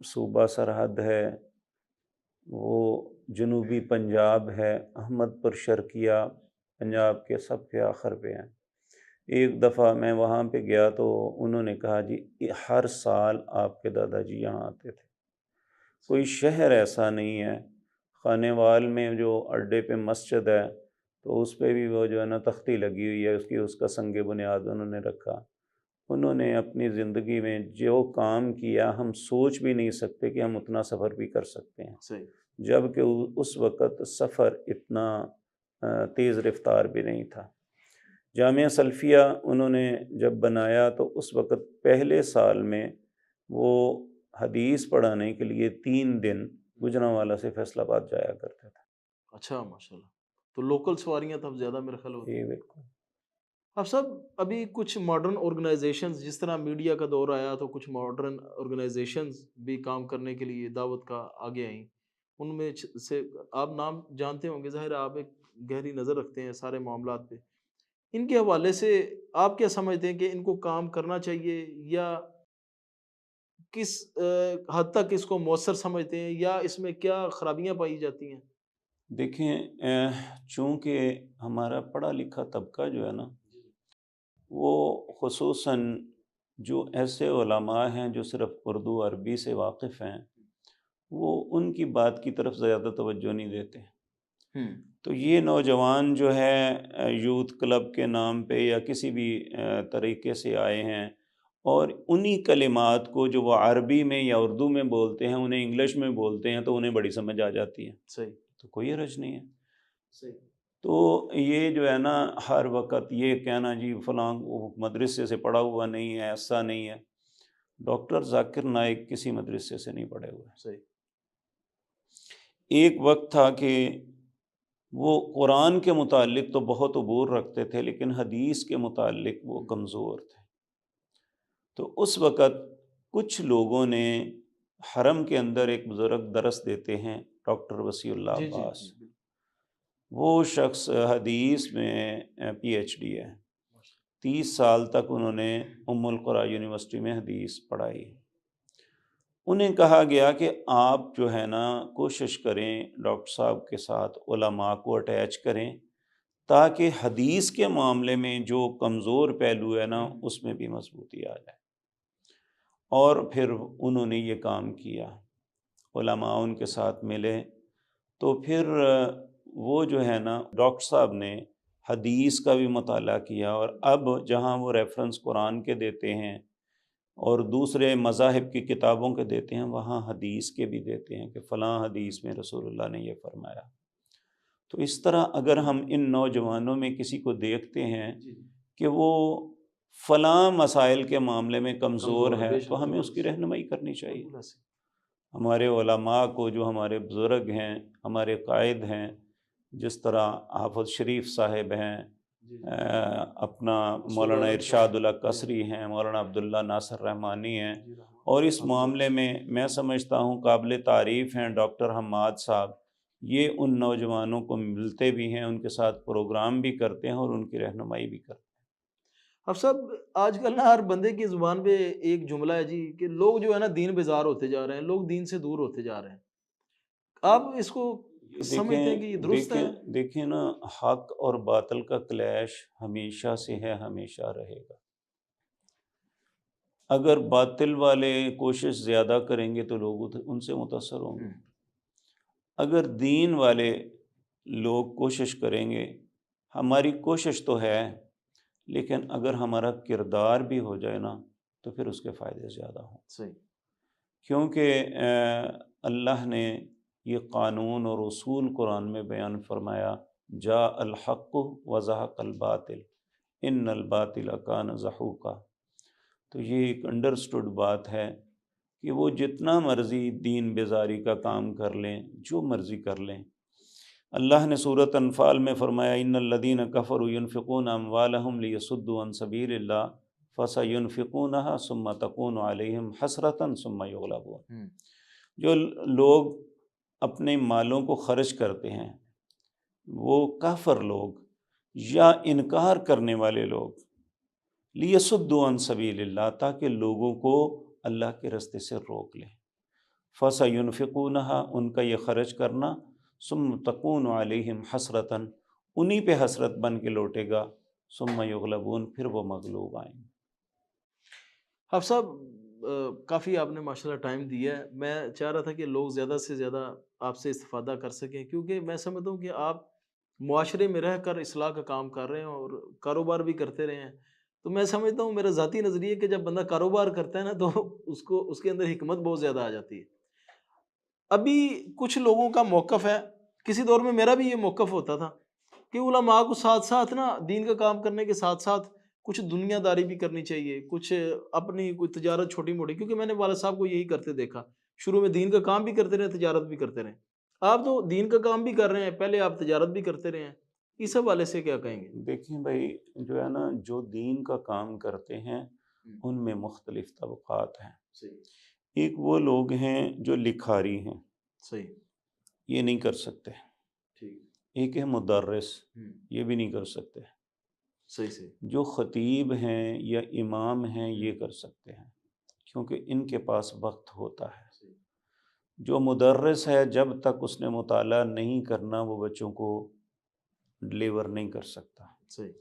صوبہ سرحد ہے، وہ جنوبی پنجاب ہے، احمد پر شرقیہ پنجاب کے سب کے آخر پہ ہیں. ایک دفعہ میں وہاں پہ گیا تو انہوں نے کہا جی ہر سال آپ کے دادا جی یہاں آتے تھے. کوئی شہر ایسا نہیں ہے. خانے وال میں جو اڈے پہ مسجد ہے تو اس پہ بھی وہ جو ہے نا تختی لگی ہوئی ہے، اس کا سنگ بنیاد انہوں نے رکھا. انہوں نے اپنی زندگی میں جو کام کیا ہم سوچ بھی نہیں سکتے کہ ہم اتنا سفر بھی کر سکتے ہیں، صحیح. جب کہ اس وقت سفر اتنا تیز رفتار بھی نہیں تھا. جامعہ سلفیہ انہوں نے جب بنایا تو اس وقت پہلے سال میں وہ حدیث پڑھانے کے لیے 3 دن گوجرانوالا سے فیصل آباد جایا کرتے تھے. اچھا ماشاءاللہ. تو لوکل سواریاں تب زیادہ میرے خیال ہوتی جی ہیں. بالکل. اب صاحب ابھی کچھ ماڈرن آرگنائزیشنز، جس طرح میڈیا کا دور آیا تو کچھ ماڈرن آرگنائزیشنز بھی کام کرنے کے لیے دعوت کا آگے آئیں. ان میں سے آپ نام جانتے ہوں گے، ظاہر ہے آپ ایک گہری نظر رکھتے ہیں سارے معاملات پہ. ان کے حوالے سے آپ کیا سمجھتے ہیں کہ ان کو کام کرنا چاہیے، یا کس حد تک اس کو مؤثر سمجھتے ہیں، یا اس میں کیا خرابیاں پائی جاتی ہیں؟ دیکھیں چونکہ ہمارا پڑھا لکھا طبقہ جو ہے نا، وہ خصوصاً جو ایسے علماء ہیں جو صرف اردو عربی سے واقف ہیں، وہ ان کی بات کی طرف زیادہ توجہ نہیں دیتے. ہوں. تو یہ نوجوان جو ہے یوتھ کلب کے نام پہ یا کسی بھی طریقے سے آئے ہیں، اور انہی کلمات کو جو وہ عربی میں یا اردو میں بولتے ہیں انہیں انگلش میں بولتے ہیں تو انہیں بڑی سمجھ آ جاتی ہے. صحیح. تو کوئی حرج نہیں ہے. صحیح. تو یہ جو ہے نا ہر وقت یہ کہنا جی فلاں وہ مدرسے سے پڑھا ہوا نہیں ہے، ایسا نہیں ہے. ڈاکٹر ذاکر نائک کسی مدرسے سے نہیں پڑھے ہوئے. صحیح. ایک وقت تھا کہ وہ قرآن کے متعلق تو بہت عبور رکھتے تھے لیکن حدیث کے متعلق وہ کمزور تھے. تو اس وقت کچھ لوگوں نے حرم کے اندر ایک بزرگ درس دیتے ہیں، ڈاکٹر وسیع اللہ جی جی عباس. جی بالکل. وہ شخص حدیث میں پی ایچ ڈی ہے. 30 سال تک انہوں نے القریٰ یونیورسٹی میں حدیث پڑھائی. انہیں کہا گیا کہ آپ جو ہے نا کوشش کریں ڈاکٹر صاحب کے ساتھ علماء کو اٹیچ کریں تاکہ حدیث کے معاملے میں جو کمزور پہلو ہے نا اس میں بھی مضبوطی آ جائے. اور پھر انہوں نے یہ کام کیا، علماء ان کے ساتھ ملے. تو پھر وہ جو ہے نا ڈاکٹر صاحب نے حدیث کا بھی مطالعہ کیا، اور اب جہاں وہ ریفرنس قرآن کے دیتے ہیں اور دوسرے مذاہب کی کتابوں کے دیتے ہیں، وہاں حدیث کے بھی دیتے ہیں کہ فلاں حدیث میں رسول اللہ نے یہ فرمایا. تو اس طرح اگر ہم ان نوجوانوں میں کسی کو دیکھتے ہیں کہ وہ فلاں مسائل کے معاملے میں کمزور ہے بے شک تو ہمیں اس کی رہنمائی کرنی چاہیے. ہمارے علماء کو، جو ہمارے بزرگ ہیں، ہمارے قائد ہیں، جس طرح حافظ شریف صاحب ہیں، اپنا مولانا ارشاد اللہ قصری ہیں، مولانا عبداللہ ناصر رحمانی ہیں، اور اس معاملے میں سمجھتا ہوں قابل تعریف ہیں ڈاکٹر حماد صاحب. یہ ان نوجوانوں کو ملتے بھی ہیں، ان کے ساتھ پروگرام بھی کرتے ہیں اور ان کی رہنمائی بھی کرتے ہیں. اب سب آج کل نا ہر بندے کی زبان پہ ایک جملہ ہے جی، کہ لوگ جو ہے نا دین بیزار ہوتے جا رہے ہیں، لوگ دین سے دور ہوتے جا رہے ہیں. آپ اس کو سمجھتے ہیں کہ یہ درست ہے؟ دیکھیں نا، حق اور باطل کا کلیش ہمیشہ سے ہے، ہمیشہ رہے گا. اگر باطل والے کوشش زیادہ کریں گے تو لوگ ان سے متاثر ہوں گے. اگر دین والے لوگ کوشش کریں گے، ہماری کوشش تو ہے لیکن اگر ہمارا کردار بھی ہو جائے نا تو پھر اس کے فائدے زیادہ ہوں. صحیح. کیونکہ اللہ نے یہ قانون اور اصول قرآن میں بیان فرمایا، جاء الحق وزہق الباطل ان الباطل کان زہوقا. تو یہ ایک انڈرسٹوڈ بات ہے کہ وہ جتنا مرضی دین بیزاری کا کام کر لیں، جو مرضی کر لیں. اللہ نے سورۃ انفال میں فرمایا ان الذین کفروا ينفقون اموالهم لیصدوا عن سبیل اللہ فسینفقونها ثم تکون علیہم حسرۃ ثم یغلبون. جو لوگ اپنے مالوں کو خرچ کرتے ہیں، وہ کافر لوگ یا انکار کرنے والے لوگ، لیصدوا عن سبیل اللہ، تاکہ لوگوں کو اللہ کے راستے سے روک لیں. فسینفقونها، ان کا یہ خرچ کرنا، ثم تکون علیہم حسرتاً، انہی پہ حسرت بن کے لوٹے گا، ثم یغلبون، پھر وہ مغلوب آئیں گے. اب صاحب کافی آپ نے ماشاءاللہ ٹائم دیا ہے. میں چاہ رہا تھا کہ لوگ زیادہ سے زیادہ آپ سے استفادہ کر سکیں، کیونکہ میں سمجھتا ہوں کہ آپ معاشرے میں رہ کر اصلاح کا کام کر رہے ہیں اور کاروبار بھی کرتے رہے ہیں. تو میں سمجھتا ہوں، میرا ذاتی نظریہ کہ جب بندہ کاروبار کرتا ہے نا تو اس کے اندر حکمت بہت زیادہ آ جاتی ہے. ابھی کچھ لوگوں کا موقف ہے، کسی دور میں میرا بھی یہ موقف ہوتا تھا کہ علماء کو ساتھ ساتھ نا دین کا کام کرنے کے ساتھ ساتھ کچھ دنیا داری بھی کرنی چاہیے، کچھ اپنی کوئی تجارت چھوٹی موٹی، کیونکہ میں نے والد صاحب کو یہی کرتے دیکھا. شروع میں دین کا کام بھی کرتے رہے، تجارت بھی کرتے رہے. آپ تو دین کا کام بھی کر رہے ہیں، پہلے آپ تجارت بھی کرتے رہے ہیں. اس حوالے سے کیا کہیں گے؟ دیکھیں بھائی، جو ہے نا، جو دین کا کام کرتے ہیں ہوں، ان میں مختلف طبقات ہیں۔ صحیح، ایک وہ لوگ ہیں جو لکھاری ہیں، صحیح، یہ نہیں کر سکتے۔ ٹھیک، ایک ہے مدرس، ہوں، یہ بھی نہیں کر سکتے۔ صحیح، صحیح، جو خطیب ہیں یا امام ہیں ہوں، یہ کر سکتے ہیں، کیونکہ ان کے پاس وقت ہوتا ہے۔ صحیح، جو مدرس ہے، جب تک اس نے مطالعہ نہیں کرنا وہ بچوں کو ڈلیور نہیں کر سکتا، صحیح،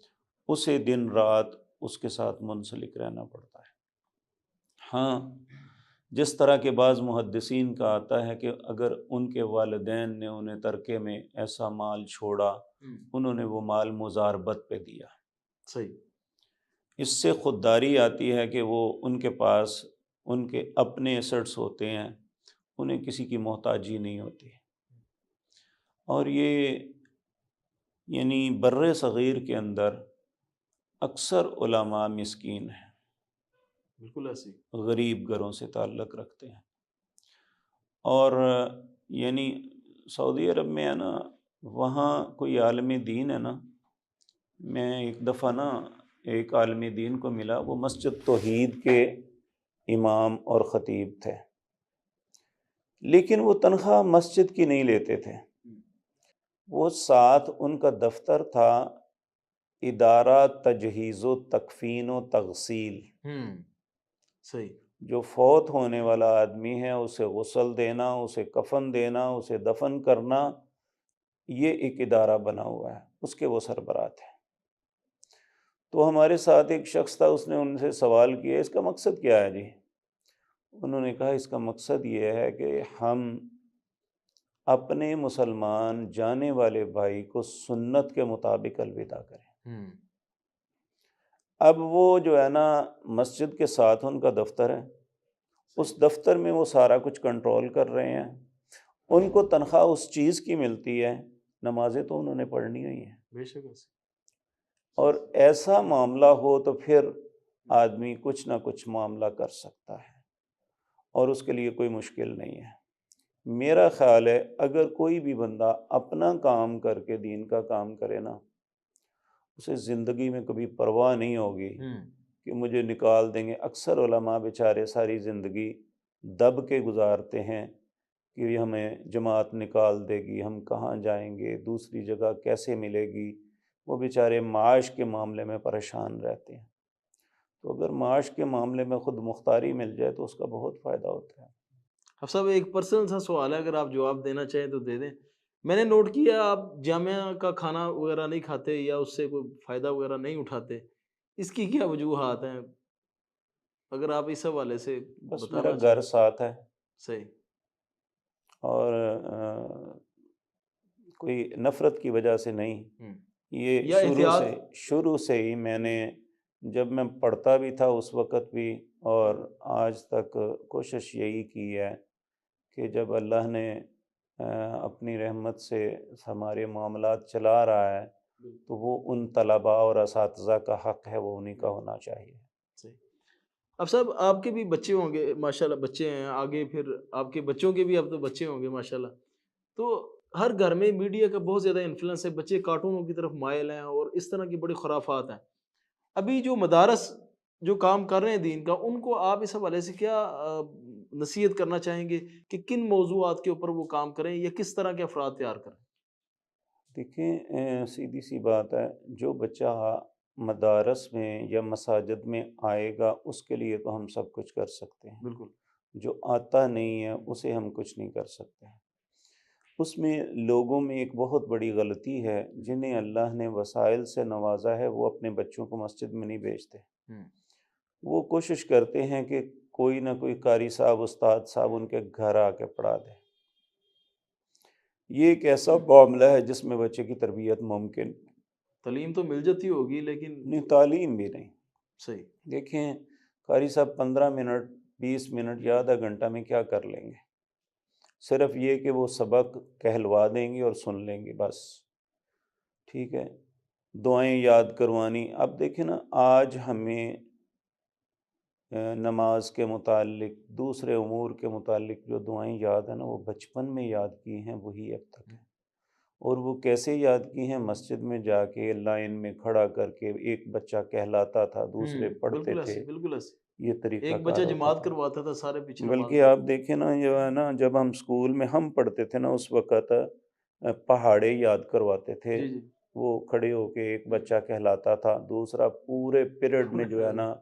اسے دن رات اس کے ساتھ منسلک رہنا پڑتا ہے۔ ہاں، جس طرح کے بعض محدثین کا آتا ہے کہ اگر ان کے والدین نے انہیں ترکے میں ایسا مال چھوڑا، ہوں، انہوں نے وہ مال مزاربت پہ دیا، صحیح، اس سے خودداری آتی ہے کہ وہ ان کے پاس ان کے اپنے ایسٹس ہوتے ہیں، انہیں کسی کی محتاجی نہیں ہوتی۔ اور یہ یعنی بر صغیر کے اندر اکثر علماء مسکین ہیں، بالکل ایسی، غریب گھروں سے تعلق رکھتے ہیں۔ اور یعنی سعودی عرب میں ہے نا، وہاں کوئی عالم دین ہے نا، میں ایک دفعہ نا ایک عالم دین کو ملا، وہ مسجد توحید کے امام اور خطیب تھے، لیکن وہ تنخواہ مسجد کی نہیں لیتے تھے۔ ہوں، وہ ساتھ ان کا دفتر تھا ادارہ تجہیز و تکفین و تغسیل، ہوں، صحیح، جو فوت ہونے والا آدمی ہے اسے غسل دینا، اسے کفن دینا، اسے دفن کرنا، یہ ایک ادارہ بنا ہوا ہے، اس کے وہ سربراہ تھے۔ تو ہمارے ساتھ ایک شخص تھا، اس نے ان سے سوال کیا اس کا مقصد کیا ہے جی؟ انہوں نے کہا اس کا مقصد یہ ہے کہ ہم اپنے مسلمان جانے والے بھائی کو سنت کے مطابق الوداع کریں۔ ہوں، اب وہ جو ہے نا، مسجد کے ساتھ ان کا دفتر ہے، اس صحیح، دفتر میں وہ سارا کچھ کنٹرول کر رہے ہیں، ان کو تنخواہ اس چیز کی ملتی ہے، نمازیں تو انہوں نے پڑھنی ہوئی ہیں۔ بے شک ایسی، اور ایسا معاملہ ہو تو پھر آدمی کچھ نہ کچھ معاملہ کر سکتا ہے، اور اس کے لیے کوئی مشکل نہیں ہے۔ میرا خیال ہے اگر کوئی بھی بندہ اپنا کام کر کے دین کا کام کرے نا، اسے زندگی میں کبھی پرواہ نہیں ہوگی ہوں، کہ مجھے نکال دیں گے۔ اکثر علماء بیچارے ساری زندگی دب کے گزارتے ہیں کہ یہ ہمیں جماعت نکال دے گی، ہم کہاں جائیں گے، دوسری جگہ کیسے ملے گی، وہ بیچارے معاش کے معاملے میں پریشان رہتے ہیں۔ تو اگر معاش کے معاملے میں خود مختاری مل جائے تو اس کا بہت فائدہ ہوتا ہے۔ اب صاحب ایک پرسنل سا سوال ہے، اگر آپ جواب دینا چاہیں تو دے دیں۔ میں نے نوٹ کیا آپ جامعہ کا کھانا وغیرہ نہیں کھاتے یا اس سے کوئی فائدہ وغیرہ نہیں اٹھاتے، اس کی کیا وجوہات ہیں؟ اگر آپ اس حوالے سے بس میرا بتانا گھر چاہیں۔ ساتھ ہے، صحیح، اور کوئی نفرت کی وجہ سے نہیں، ہوں، یہ یا احتیاط، شروع سے ہی میں نے، جب میں پڑھتا بھی تھا اس وقت بھی اور آج تک کوشش یہی کی ہے کہ جب اللہ نے اپنی رحمت سے ہمارے معاملات چلا رہا ہے تو وہ ان طلباء اور اساتذہ کا حق ہے، وہ انہی کا ہونا چاہیے۔ صحیح۔ اب صاحب آپ کے بھی بچے ہوں گے ماشاءاللہ، بچے ہیں آگے، پھر آپ کے بچوں کے بھی اب تو بچے ہوں گے ماشاءاللہ، تو ہر گھر میں میڈیا کا بہت زیادہ انفلوئنس ہے، بچے کارٹونوں کی طرف مائل ہیں اور اس طرح کی بڑی خرافات ہیں۔ ابھی جو مدارس جو کام کر رہے ہیں دین کا، ان کو آپ اس حوالے سے کیا نصیحت کرنا چاہیں گے کہ کن موضوعات کے اوپر وہ کام کریں یا کس طرح کے افراد تیار کریں؟ دیکھیں، سیدھی سی بات ہے، جو بچہ مدارس میں یا مساجد میں آئے گا اس کے لیے تو ہم سب کچھ کر سکتے ہیں، بالکل، جو آتا نہیں ہے اسے ہم کچھ نہیں کر سکتے۔ اس میں لوگوں میں ایک بہت بڑی غلطی ہے، جنہیں اللہ نے وسائل سے نوازا ہے وہ اپنے بچوں کو مسجد میں نہیں بھیجتے۔ ہوں، وہ کوشش کرتے ہیں کہ کوئی نہ کوئی قاری صاحب، استاد صاحب ان کے گھر آ کے پڑھا دے۔ یہ ایک ایسا معاملہ ہے جس میں بچے کی تربیت ممکن تعلیم تو مل جاتی ہوگی لیکن نہیں، تعلیم بھی نہیں۔ صحیح، دیکھیں، قاری صاحب 15 منٹ 20 منٹ یا آدھا گھنٹہ میں کیا کر لیں گے؟ صرف یہ کہ وہ سبق کہلوا دیں گے اور سن لیں گے بس، ٹھیک ہے۔ دعائیں یاد کروانی، اب دیکھیں نا، آج ہمیں نماز کے متعلق، دوسرے امور کے متعلق جو دعائیں یاد ہیں نا، وہ بچپن میں یاد کی ہیں وہی اب تک ہیں۔ اور وہ کیسے یاد کی ہیں؟ مسجد میں جا کے لائن میں کھڑا کر کے ایک بچہ کہلاتا تھا، دوسرے پڑھتے بالکل تھے، ایسے، بالکل ایسے، یہ طریقہ ایک بچہ کار ہوتا جماعت تھا۔ کرواتا تھا، سارے پیچھے نماز بلکہ آپ پڑھتے تھے۔ دیکھیں نا، جو ہے نا، جب ہم اسکول میں ہم پڑھتے تھے نا اس وقت پہاڑے یاد کرواتے تھے، جی جی، وہ کھڑے ہو کے ایک بچہ کہلاتا تھا، دوسرا پورے پیریڈ میں جو ہے نا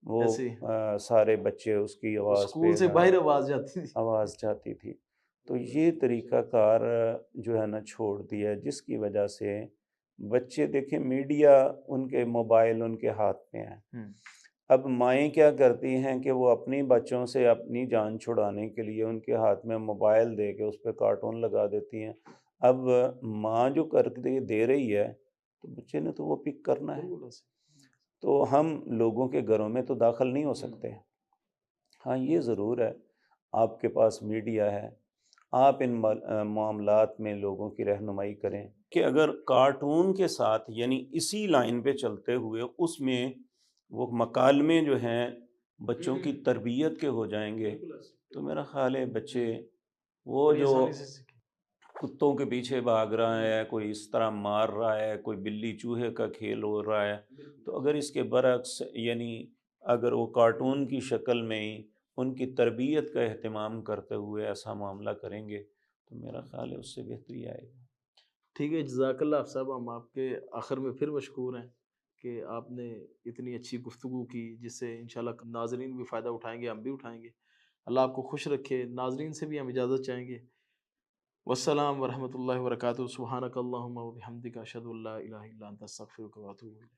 وہ ایسے ہی سارے بچے اس کی آواز اسکول پہ سے باہر آواز جاتی تھی۔ آواز جاتی تھی۔ تو یہ طریقہ کار جو ہے نا چھوڑ دیا، جس کی وجہ سے بچے دیکھیں میڈیا ان کے موبائل ان کے ہاتھ میں ہے۔ ہوں، اب مائیں کیا کرتی ہیں کہ وہ اپنی بچوں سے اپنی جان چھڑانے کے لیے ان کے ہاتھ میں موبائل دے کے اس پہ کارٹون لگا دیتی ہیں۔ اب ماں جو کر کے دے رہی ہے تو بچے نے تو وہ پک کرنا ہے، بالکل ایسے۔ تو ہم لوگوں کے گھروں میں تو داخل نہیں ہو ہوں، سکتے۔ ہاں یہ ضرور ہے، آپ کے پاس میڈیا ہے، آپ ان معاملات میں لوگوں کی رہنمائی کریں کہ اگر کارٹون کے ساتھ یعنی اسی لائن پہ چلتے ہوئے اس میں وہ مکالمے جو ہیں بچوں کی تربیت کے ہو جائیں گے، بالکل ایسے، تو میرا خیال ہے بچے وہ بڑی جو آسانی سے سیکھیں۔ کتوں کے پیچھے بھاگ رہا ہے، کوئی اس طرح مار رہا ہے، کوئی بلی چوہے کا کھیل ہو رہا ہے، تو اگر اس کے برعکس یعنی اگر وہ کارٹون کی شکل میں ہی ان کی تربیت کا اہتمام کرتے ہوئے ایسا معاملہ کریں گے تو میرا خیال ہے اس سے بہتری آئے گا۔ ٹھیک ہے، جزاک اللہ صاحب، ہم آپ کے آخر میں پھر مشکور ہیں کہ آپ نے اتنی اچھی گفتگو کی، جس سے انشاءاللہ ناظرین بھی فائدہ اٹھائیں گے، ہم بھی اٹھائیں گے۔ اللہ آپ کو خوش رکھے۔ ناظرین سے بھی ہم اجازت چاہیں گے۔ والسلام ورحمۃ اللہ وبرکاتہ۔ سبحانک اللہم و بحمدک، اشہد ان لا الہ الا انت، استغفرک و اتوب الیک۔